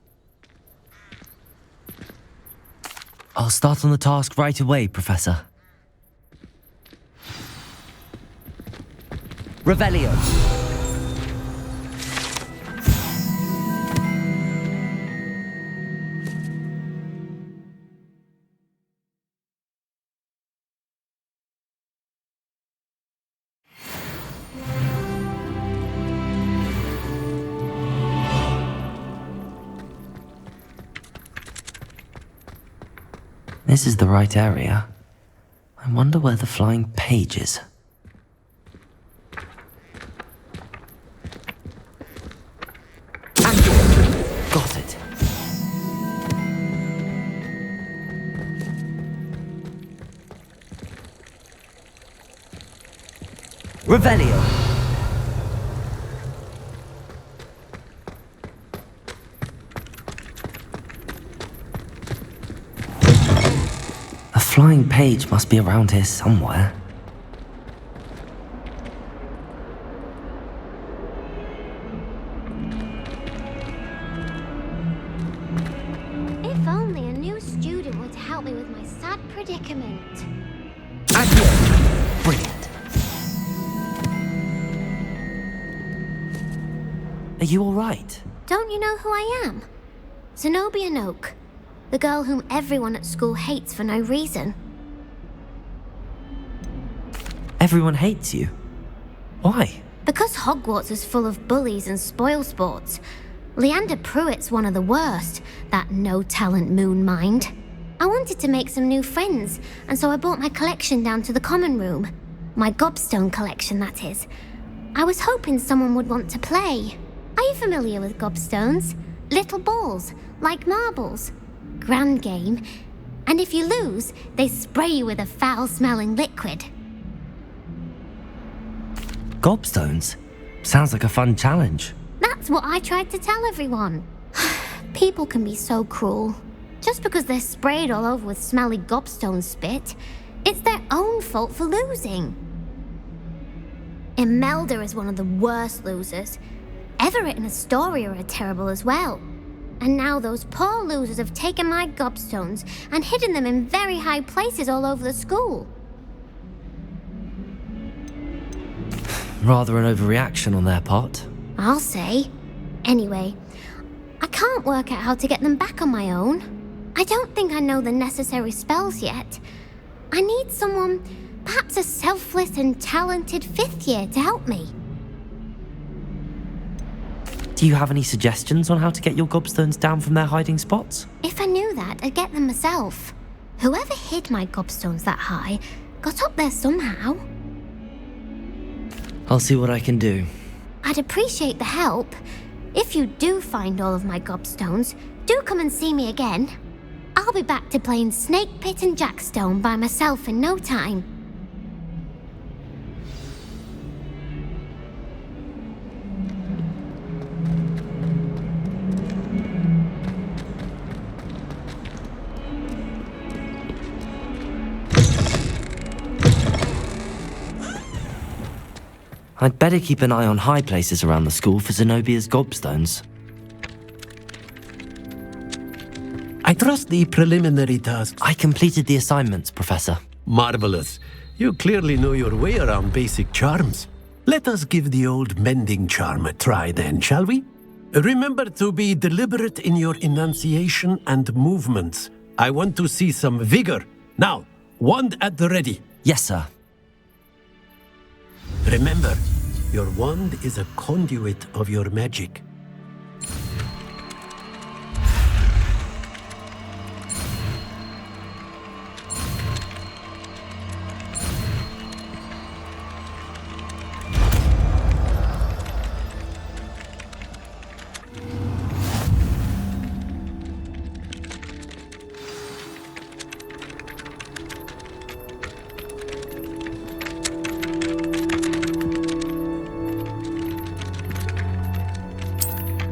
I'll start on the task right away, Professor. Revelio. This is the right area. I wonder where the flying page is. Got it. Revelio. A flying page must be around here somewhere. If only a new student were to help me with my sad predicament. Brilliant. Are you all right? Don't you know who I am? Zenobia Noak. The girl whom everyone at school hates for no reason. Everyone hates you. Why? Because Hogwarts is full of bullies and spoilsports. Leander Pruitt's one of the worst, that no-talent moon mind. I wanted to make some new friends, and so I brought my collection down to the common room. My gobstone collection, that is. I was hoping someone would want to play. Are you familiar with gobstones? Little balls, like marbles. Grand game, and if you lose, they spray you with a foul-smelling liquid. Gobstones? Sounds like a fun challenge. That's what I tried to tell everyone. People can be so cruel. Just because they're sprayed all over with smelly gobstone spit, it's their own fault for losing. Imelda is one of the worst losers. Everett and Astoria are terrible as well. And now those poor losers have taken my gobstones and hidden them in very high places all over the school. Rather an overreaction on their part. I'll say. Anyway, I can't work out how to get them back on my own. I don't think I know the necessary spells yet. I need someone, perhaps a selfless and talented fifth year to help me. Do you have any suggestions on how to get your gobstones down from their hiding spots? If I knew that, I'd get them myself. Whoever hid my gobstones that high got up there somehow. I'll see what I can do. I'd appreciate the help. If you do find all of my gobstones, do come and see me again. I'll be back to playing Snake Pit and Jackstone by myself in no time. I'd better keep an eye on high places around the school for Zenobia's gobstones. I trust the preliminary tasks. I completed the assignments, Professor. Marvelous. You clearly know your way around basic charms. Let us give the old mending charm a try then, shall we? Remember to be deliberate in your enunciation and movements. I want to see some vigor. Now, wand at the ready. Yes, sir. Remember, your wand is a conduit of your magic.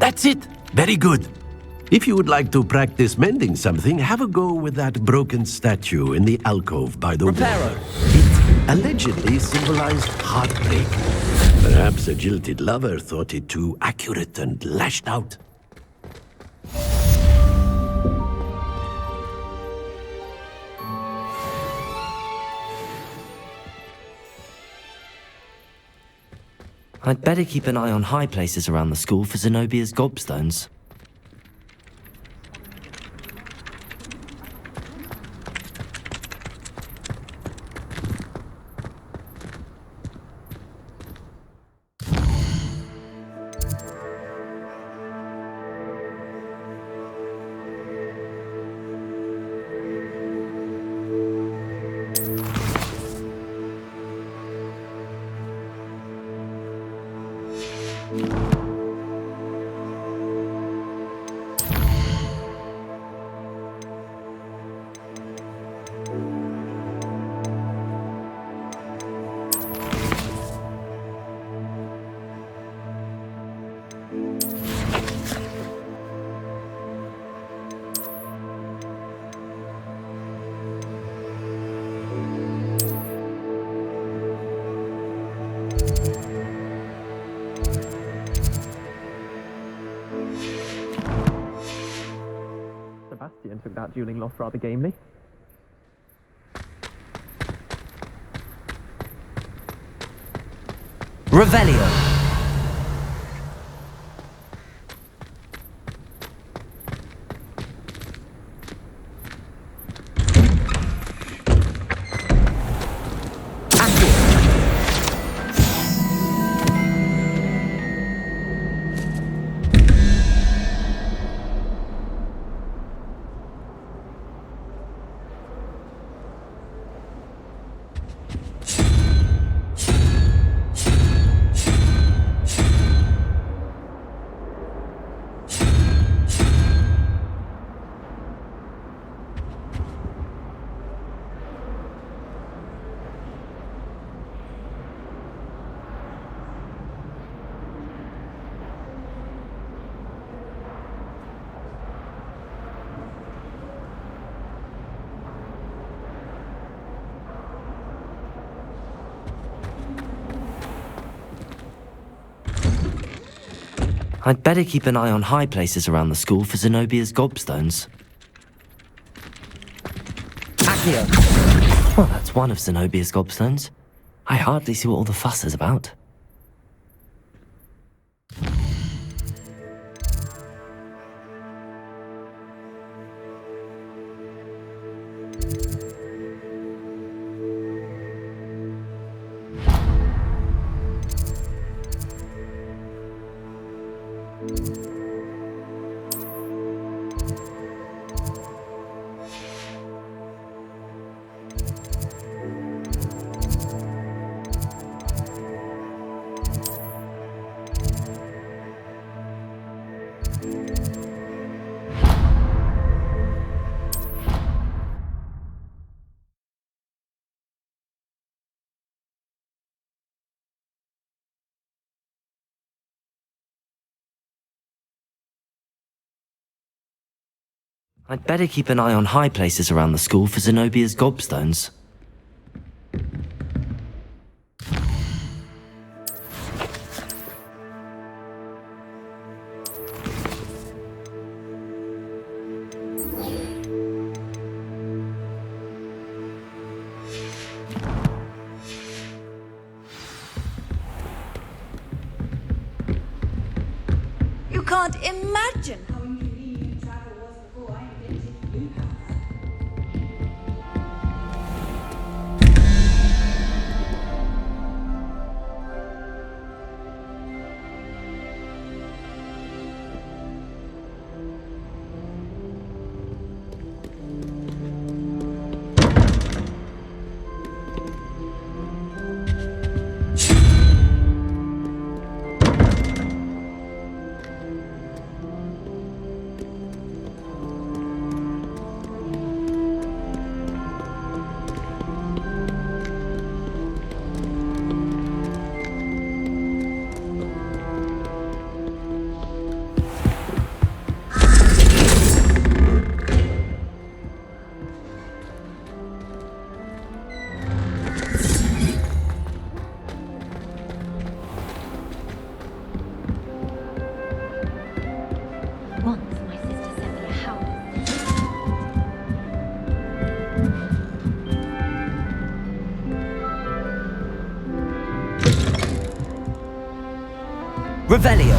That's it. Very good. If you would like to practice mending something, have a go with that broken statue in the alcove by the wall. It allegedly symbolized heartbreak. Perhaps a jilted lover thought it too accurate and lashed out. I'd better keep an eye on high places around the school for Zenobia's gobstones. Sebastian took that dueling loss rather gamely. Revelio. I'd better keep an eye on high places around the school for Zenobia's gobstones. Accio. Well, that's one of Zenobia's gobstones. I hardly see what all the fuss is about. I'd better keep an eye on high places around the school for Zenobia's gobstones. You can't imagine how inconvenient travel was before I invented blue power. Revelio.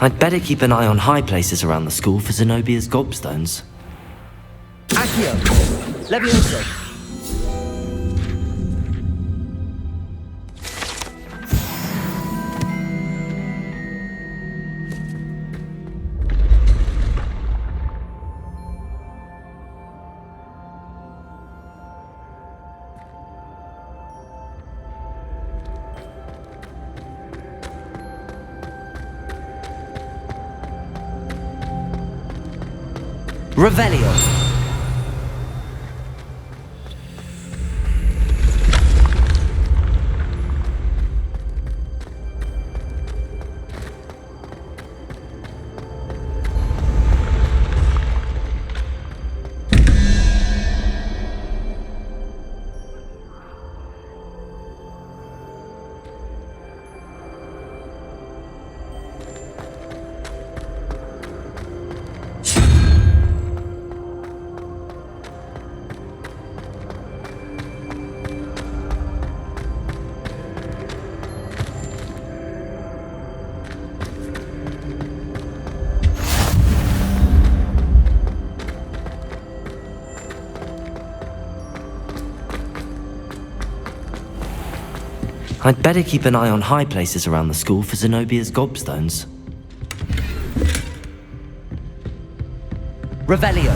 I'd better keep an eye on high places around the school for Zenobia's gobstones. Accio! Levioso! Revelio. I'd better keep an eye on high places around the school for Zenobia's gobstones. Revelio.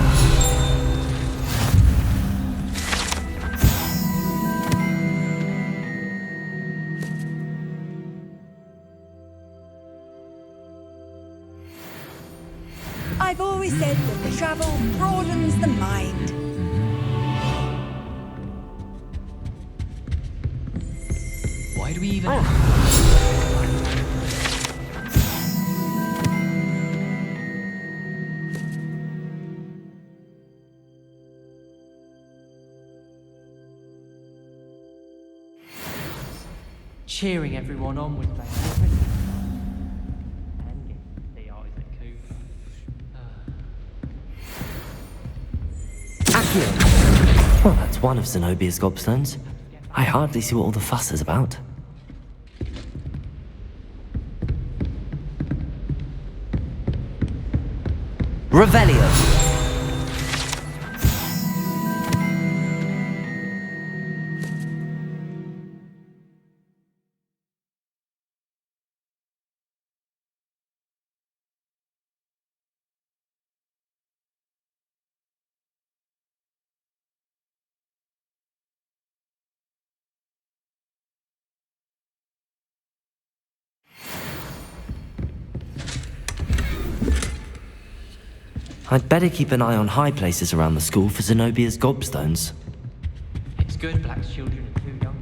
I've always said that travel broadens the mind. Why do we even... Cheering everyone on with like Accio. Well, that's one of Zenobia's gobstones. I hardly see what all the fuss is about. Revelio. I'd better keep an eye on high places around the school for Zenobia's gobstones. It's good black children are too young.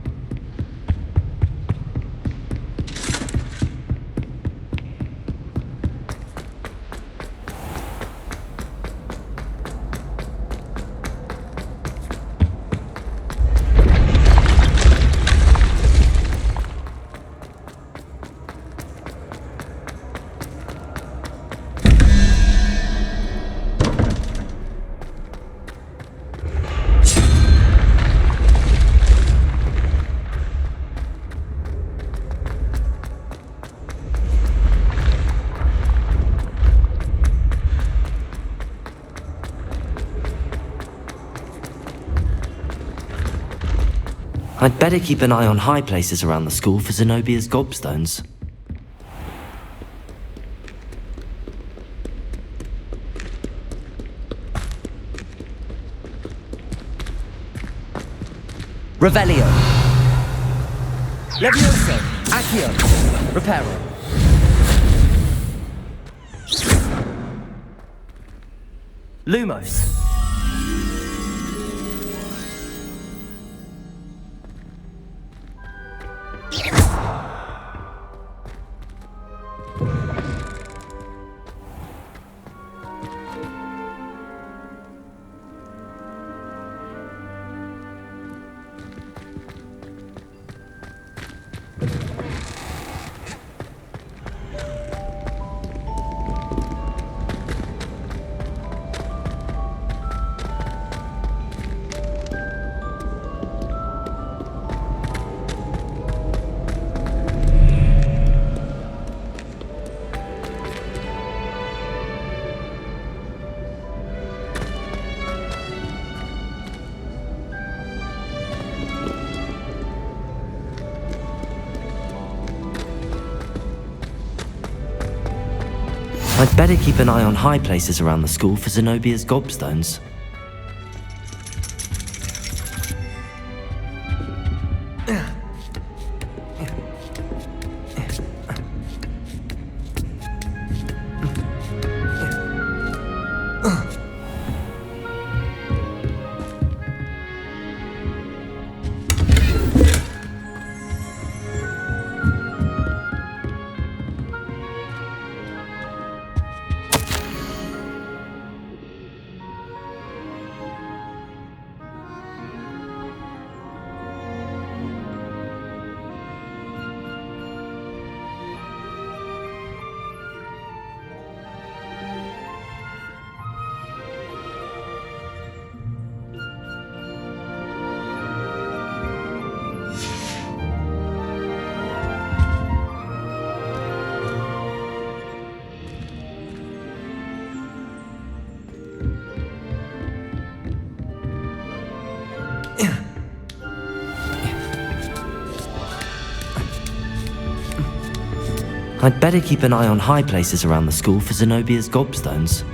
I'd better keep an eye on high places around the school for Zenobia's gobstones. Revelio. Levioso. Accio. Reparo. Lumos. I'd better keep an eye on high places around the school for Zenobia's gobstones. I'd better keep an eye on high places around the school for Zenobia's gobstones.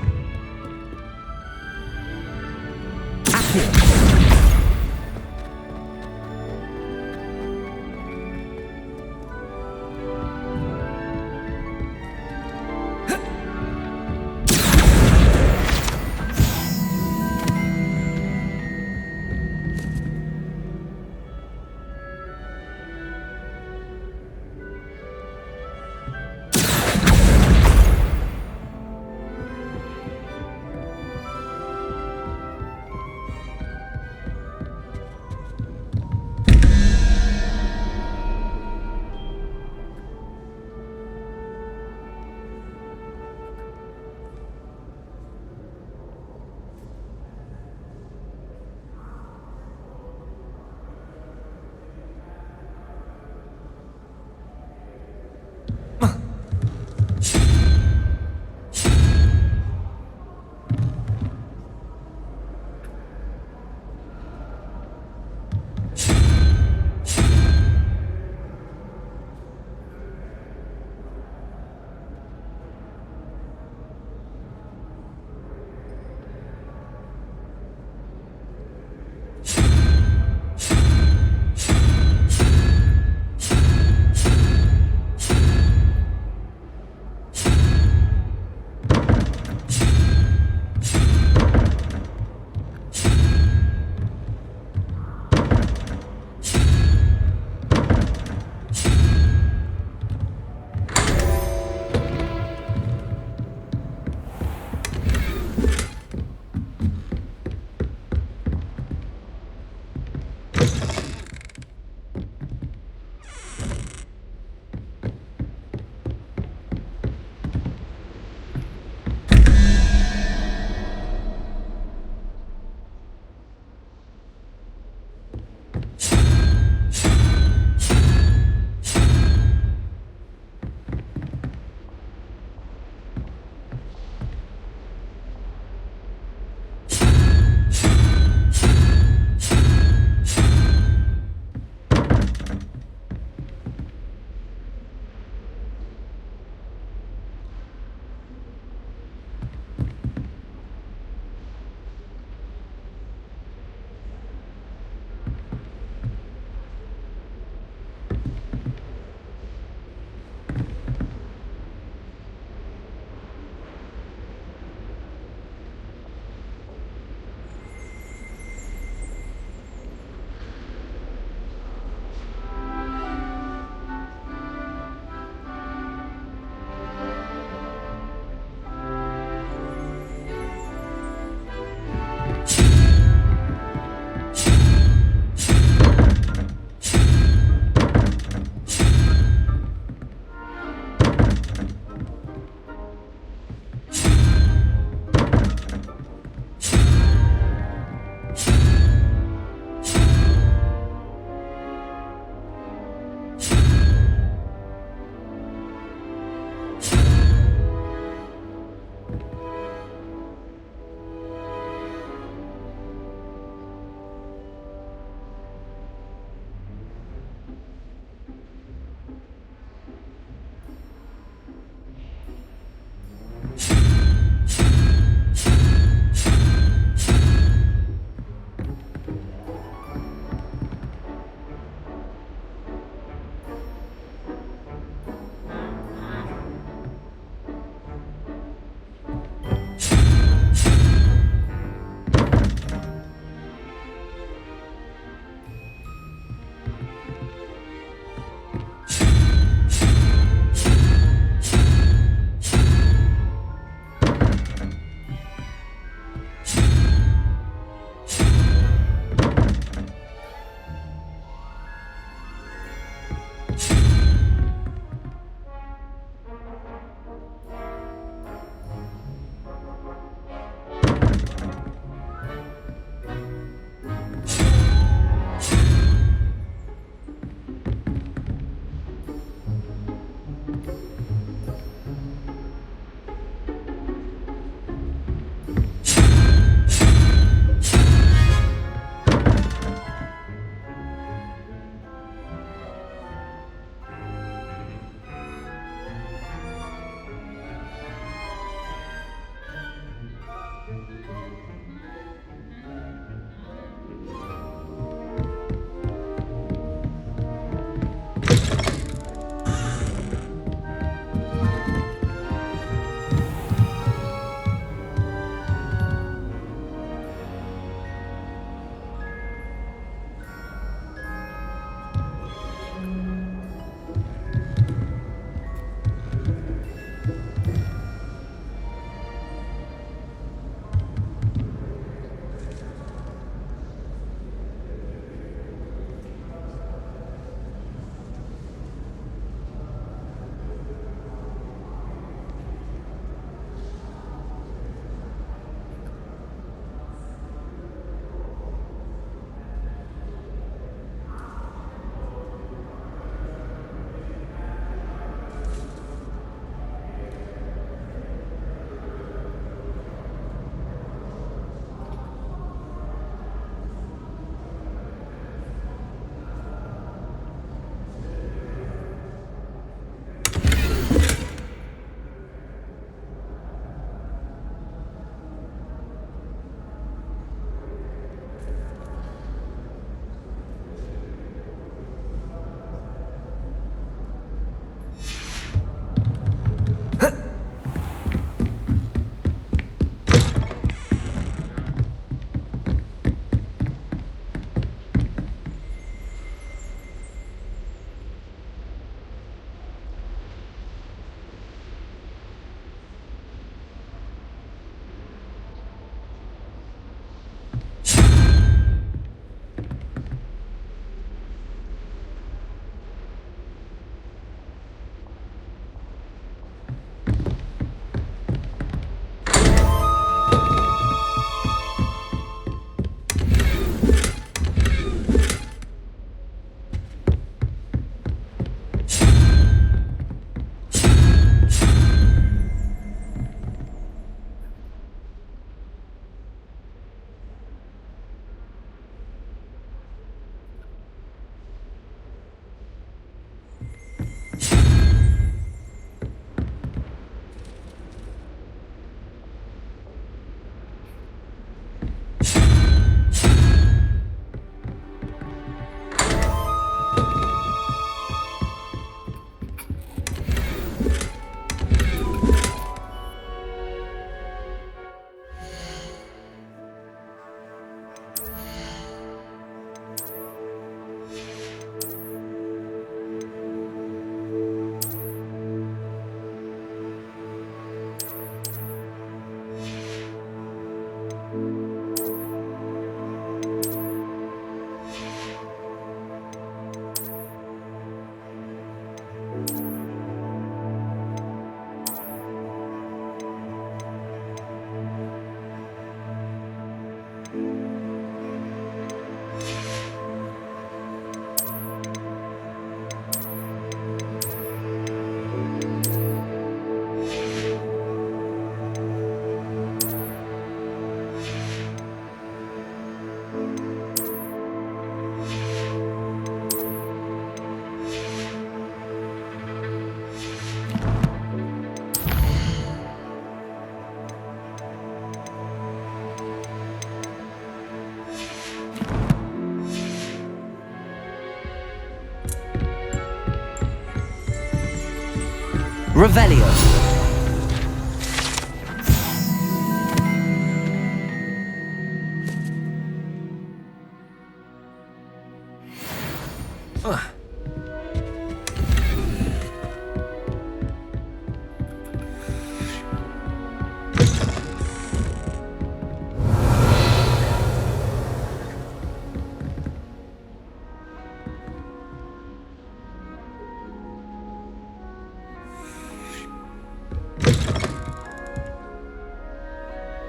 Revelio.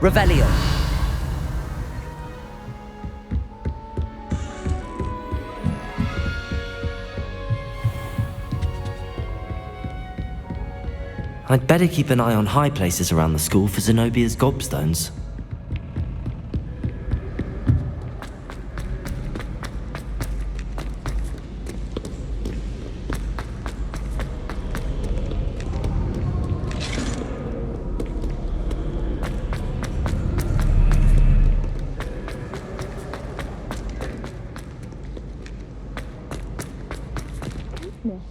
Revelio. I'd better keep an eye on high places around the school for Zenobia's gobstones.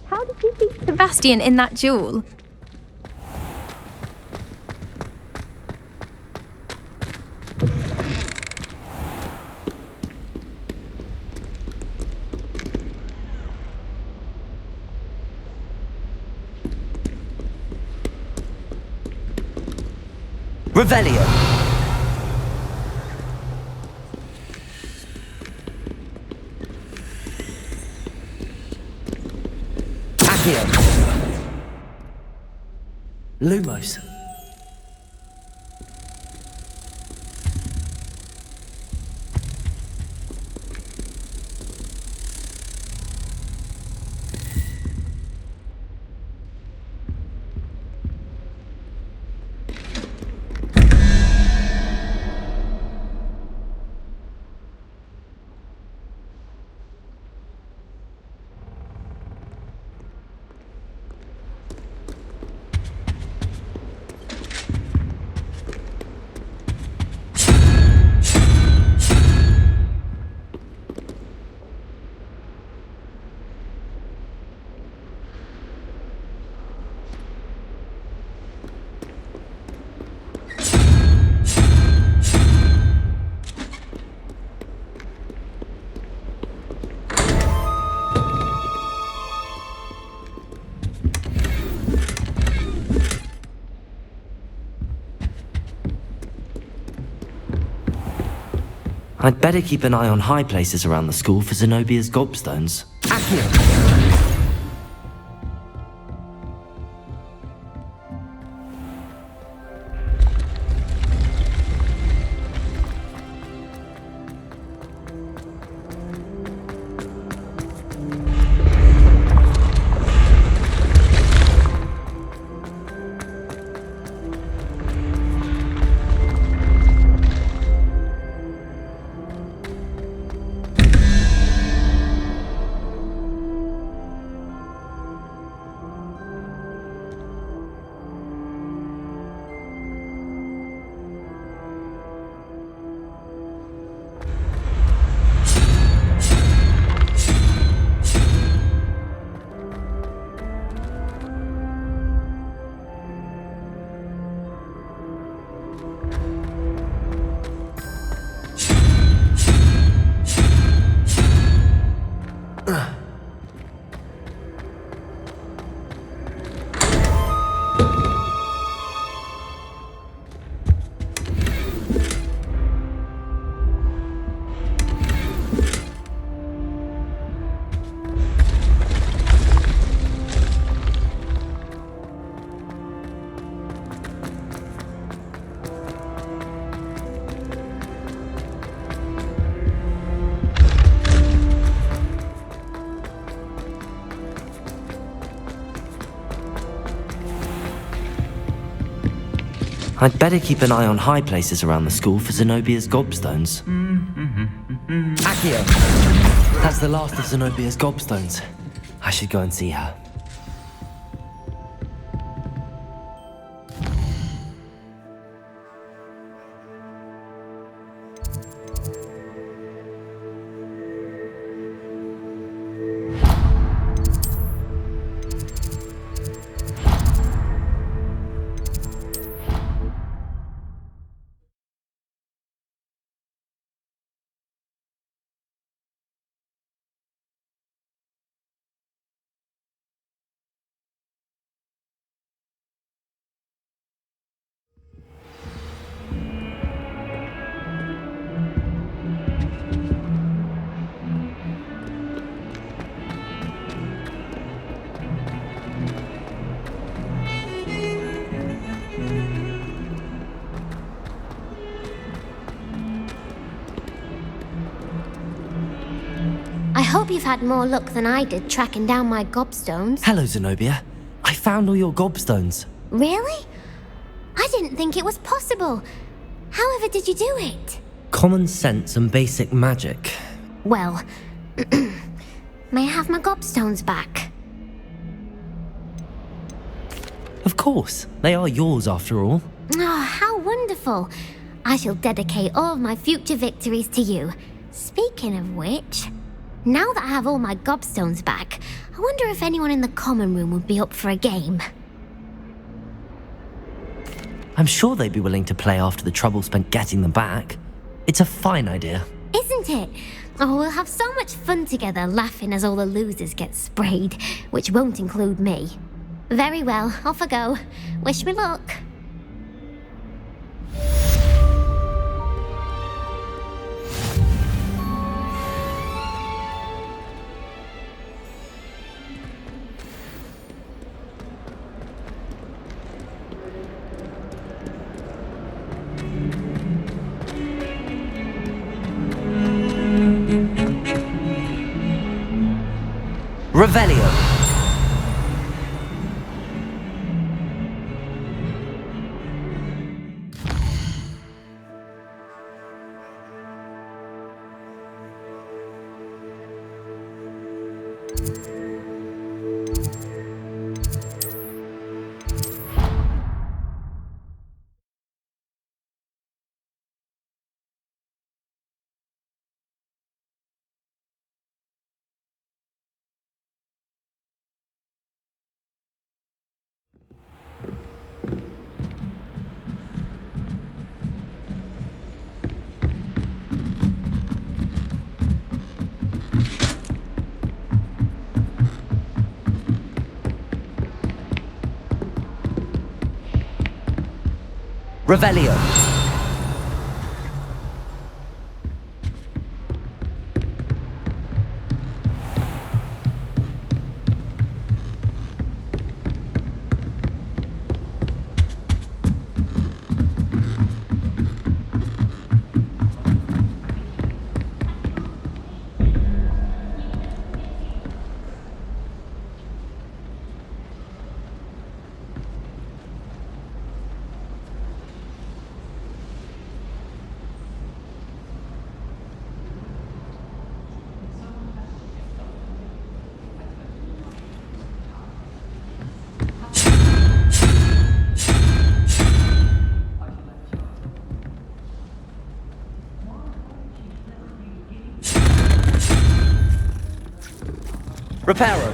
How did you beat Sebastian in that duel? Revelio. Accio. Lumos. I'd better keep an eye on high places around the school for Zenobia's gobstones. Accio. I'd better keep an eye on high places around the school for Zenobia's gobstones. Accio! That's the last of Zenobia's gobstones. I should go and see her. hope you've had more luck than I did tracking down my gobstones. Hello, Zenobia. I found all your gobstones. Really? I didn't think it was possible. However did you do it? Common sense and basic magic. Well, may I have my gobstones back? Of course. They are yours after all. Oh, how wonderful. I shall dedicate all of my future victories to you. Speaking of which, now that I have all my gobstones back, I wonder if anyone in the common room would be up for a game. I'm sure they'd be willing to play after the trouble spent getting them back. It's a fine idea. Isn't it? Oh, we'll have so much fun together laughing as all the losers get sprayed, which won't include me. Very well, off I go. Wish me luck. Revelio. Revelio. Reparo.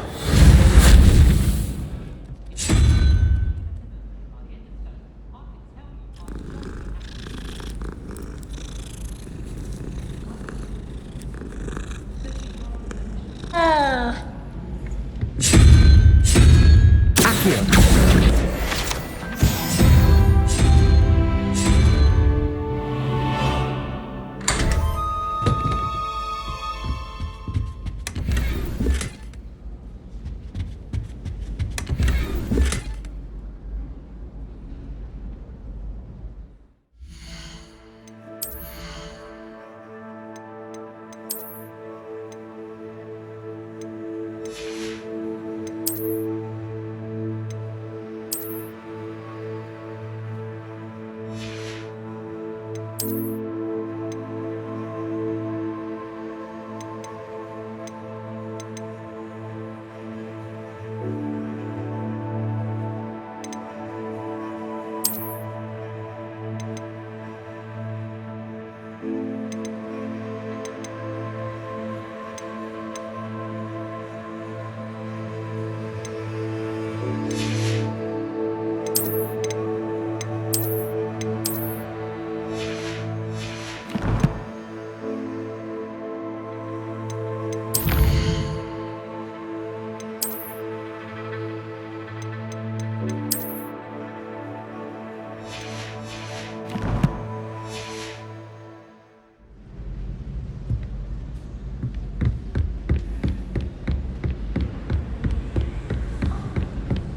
Accio.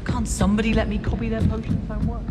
Can't somebody let me copy their potions don't work?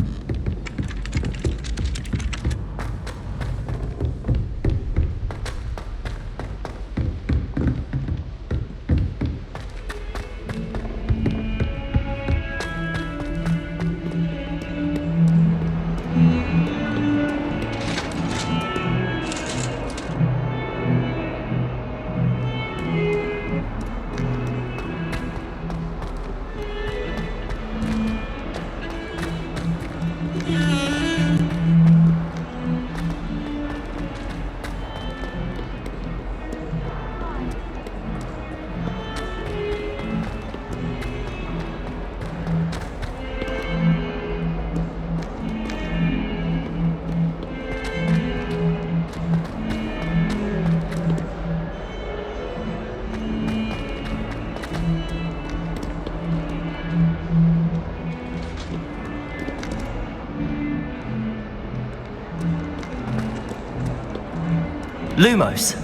Lumos.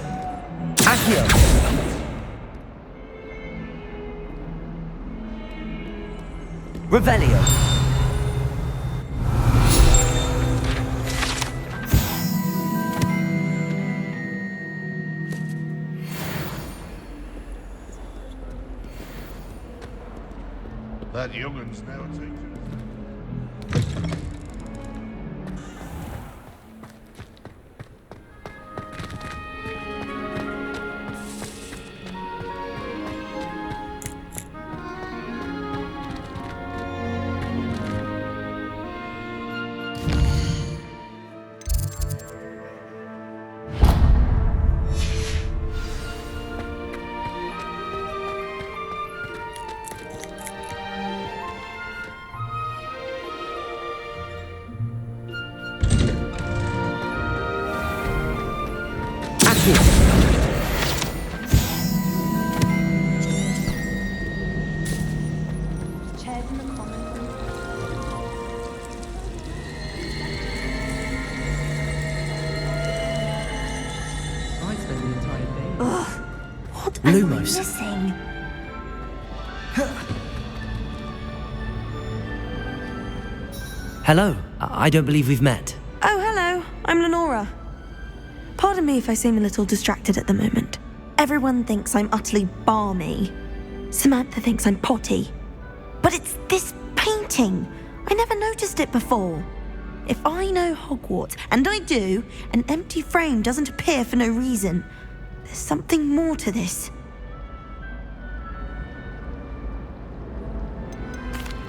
Accio. Revelio. That young'un's now taken. Lumos. Missing. Hello. I don't believe we've met. Oh, hello. I'm Lenora. Pardon me if I seem a little distracted at the moment. Everyone thinks I'm utterly balmy. Samantha thinks I'm potty. But it's this painting. I never noticed it before. If I know Hogwarts, and I do, an empty frame doesn't appear for no reason. There's something more to this.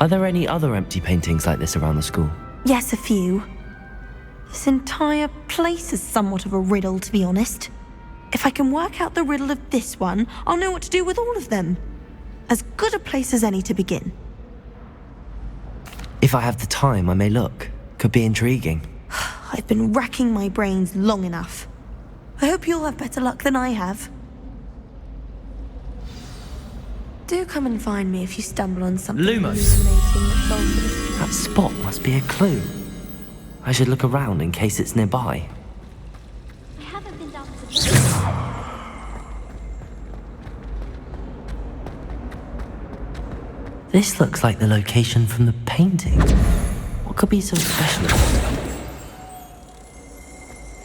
Are there any other empty paintings like this around the school? Yes, a few. This entire place is somewhat of a riddle, to be honest. If I can work out the riddle of this one, I'll know what to do with all of them. As good a place as any to begin. If I have the time, I may look. Could be intriguing. I've been racking my brains long enough. I hope you'll have better luck than I have. Do come and find me if you stumble on something Lumos. illuminating that solves the mystery. That spot must be a clue. I should look around in case it's nearby. I haven't been down to the... This looks like the location from the painting. What could be so special about it?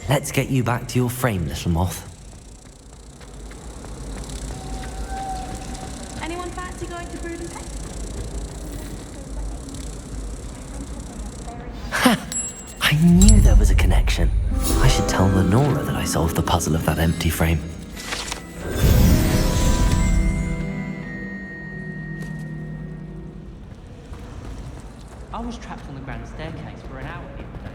Let's get you back to your frame, little moth. Anyone fancy going to Brood and Pet? I knew there was a connection. I should tell Lenora that I solved the puzzle of that empty frame. I was trapped on the grand staircase for an hour the other day.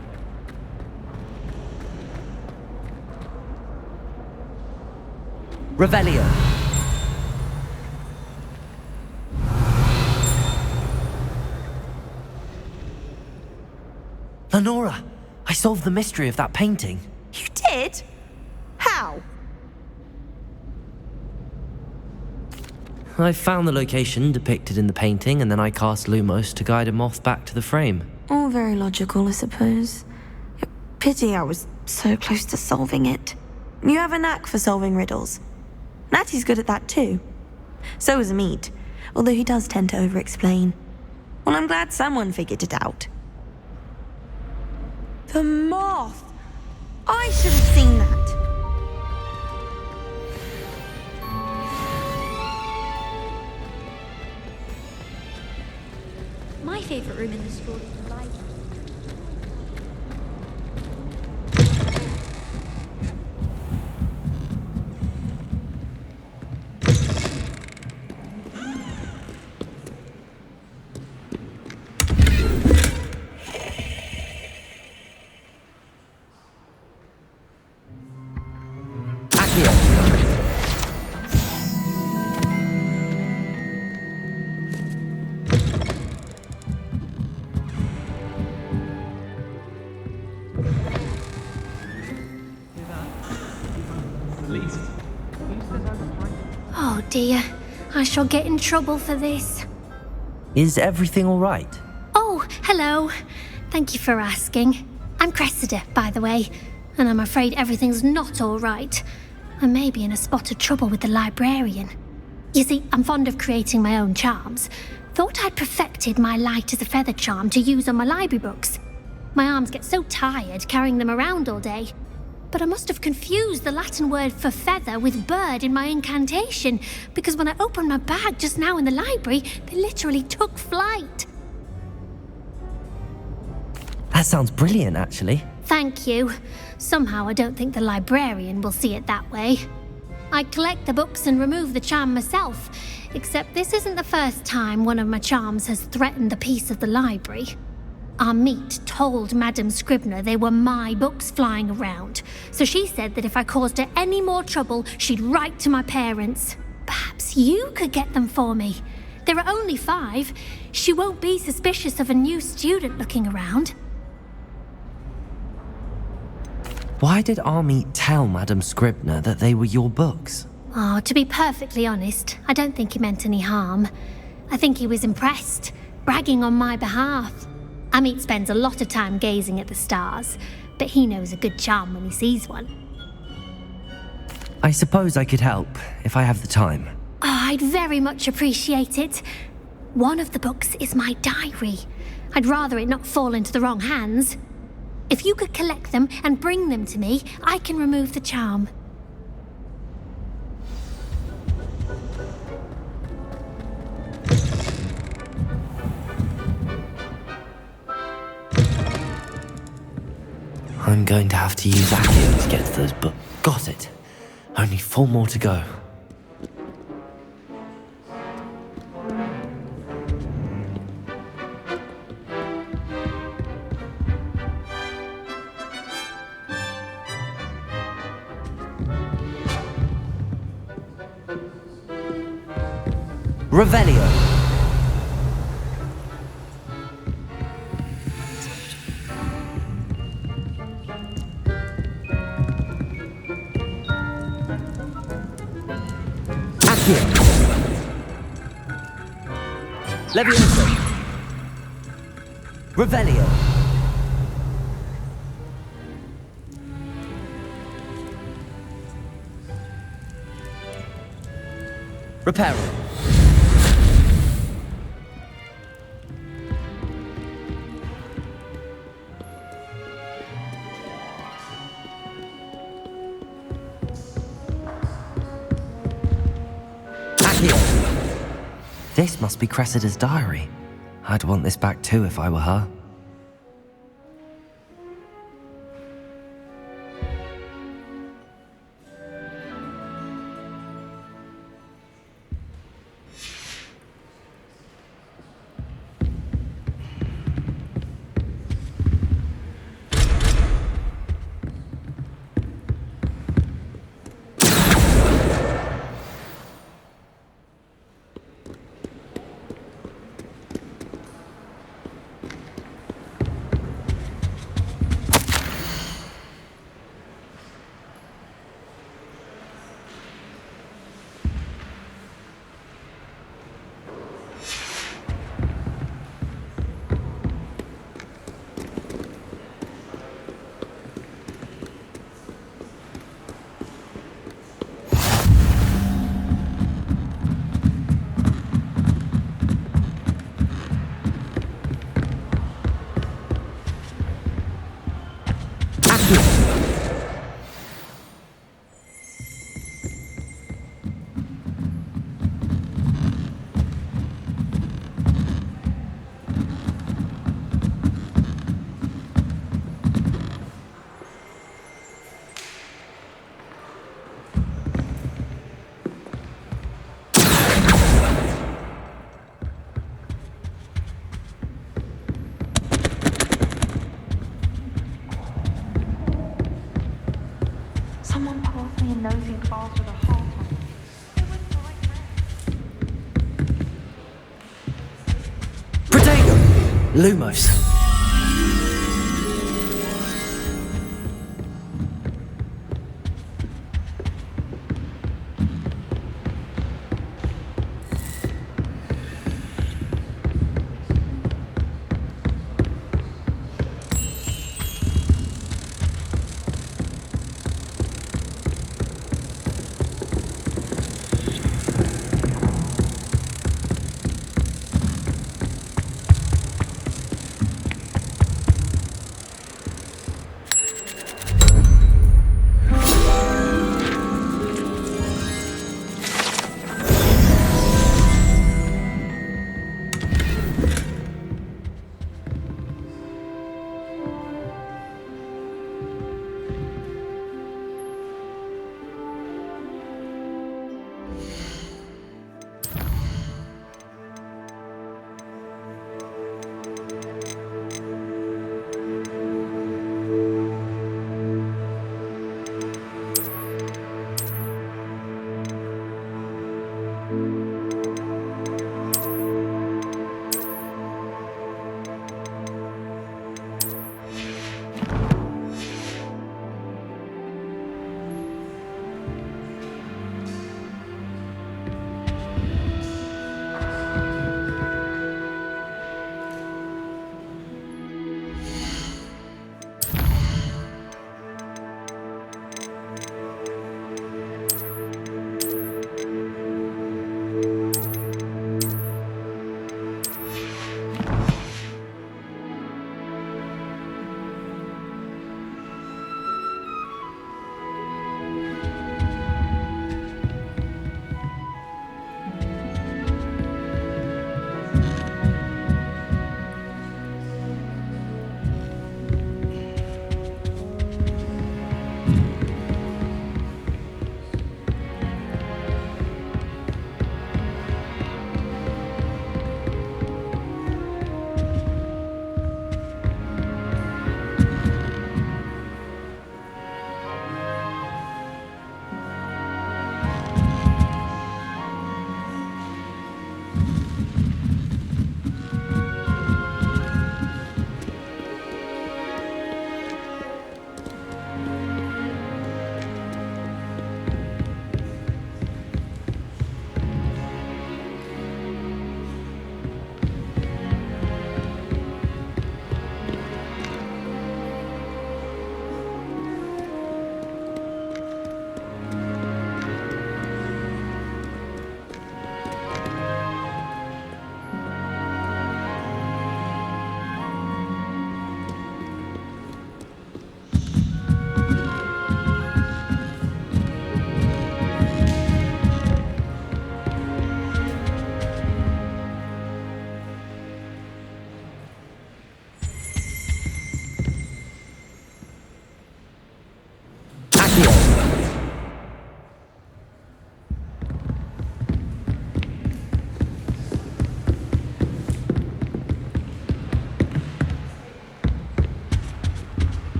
Revelio. Lenora, I solved the mystery of that painting. You did? How? I found the location depicted in the painting, and then I cast Lumos to guide a moth back to the frame. All very logical, I suppose. Pity I was so close to solving it. You have a knack for solving riddles. Natty's good at that too. So is Amit, although he does tend to over-explain. Well, I'm glad someone figured it out. The moth! I should have seen that. My favourite room in the school is the library. Oh dear, I shall get in trouble for this. Is everything all right? Oh, hello. Thank you for asking. I'm Cressida, by the way. And I'm afraid everything's not all right. I may be in a spot of trouble with the librarian. You see, I'm fond of creating my own charms. Thought I'd perfected my light as a feather charm to use on my library books. My arms get so tired carrying them around all day. But I must have confused the Latin word for feather with bird in my incantation, because when I opened my bag just now in the library, they literally took flight. That sounds brilliant, actually. Thank you. Somehow I don't think the librarian will see it that way. I collect the books and remove the charm myself, except this isn't the first time one of my charms has threatened the peace of the library. Our meet told Madame Scribner they were my books flying around, so she said that if I caused her any more trouble, she'd write to my parents. Perhaps you could get them for me. There are only 5. She won't be suspicious of a new student looking around. Why did Army tell Madame Scribner that they were your books? Oh, to be perfectly honest, I don't think he meant any harm. I think he was impressed, bragging on my behalf. Amit spends a lot of time gazing at the stars, but he knows a good charm when he sees one. I suppose I could help, if I have the time. Oh, I'd very much appreciate it. One of the books is my diary. I'd rather it not fall into the wrong hands. If you could collect them and bring them to me, I can remove the charm. I'm going to have to use Accio to get to those books. Got it. Only 4 more to go. Revelio. Accio. Levioso. Revelio. Reparo. This must be Cressida's diary. I'd want this back too if I were her. Someone passed me a nosy class with a heart on it. Protego! Lumos.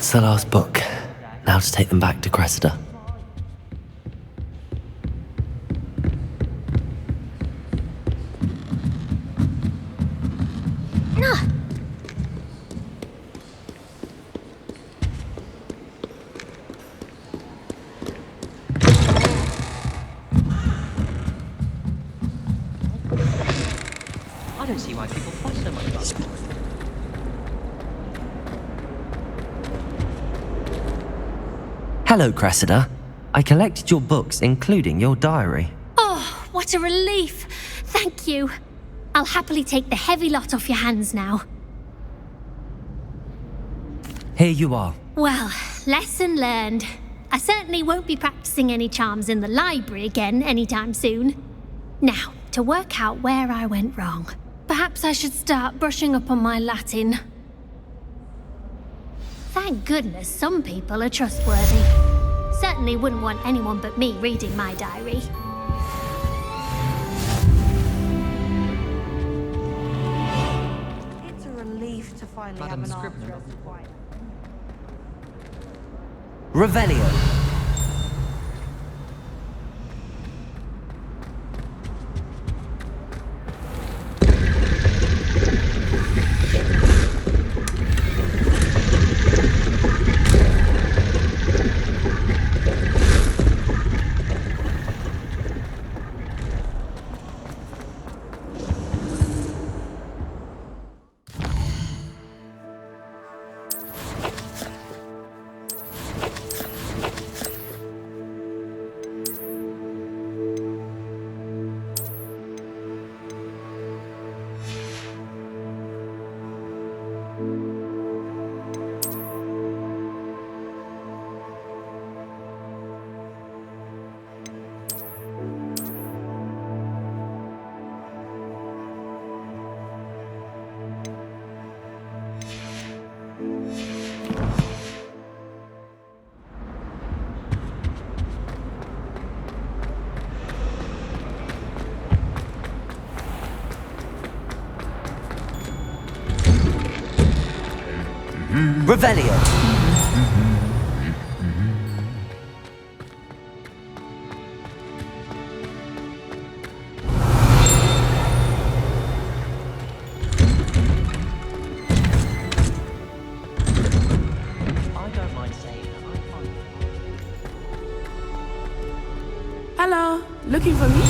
That's the last book. Now to take them back to Cressida. I don't see why people fuss so much about this. Hello, Cressida. I collected your books, including your diary. Oh, what a relief. Thank you. I'll happily take the heavy lot off your hands now. Here you are. Well, lesson learned. I certainly won't be practicing any charms in the library again anytime soon. Now, to work out where I went wrong. Perhaps I should start brushing up on my Latin. Thank goodness some people are trustworthy. Certainly wouldn't want anyone but me reading my diary. It's a relief to finally Madam have an Scribner. answer as to why. Revelio. Revelio. I don't mind saying that I find Hello, looking for me?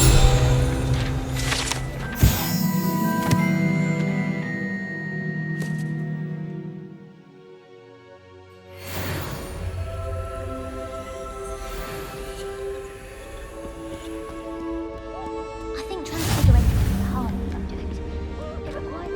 I think transfiguration is a hard subject. It requires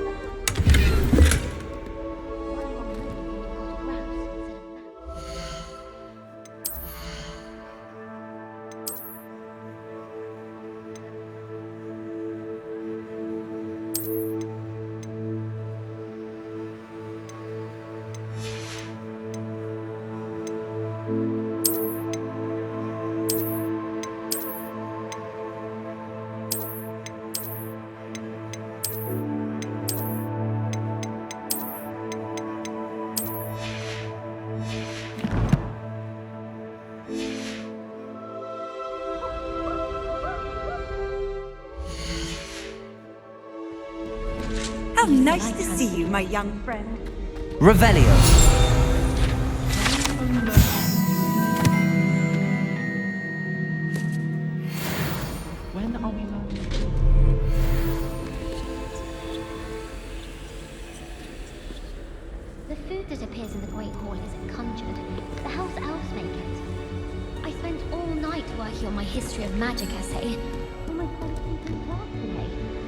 How nice to see you, my young friend. Revelio. When are we learning? The food that appears in the Great Hall isn't conjured. The house elves make it. I spent all night working on my History of Magic essay. Almost fell asleep in class today.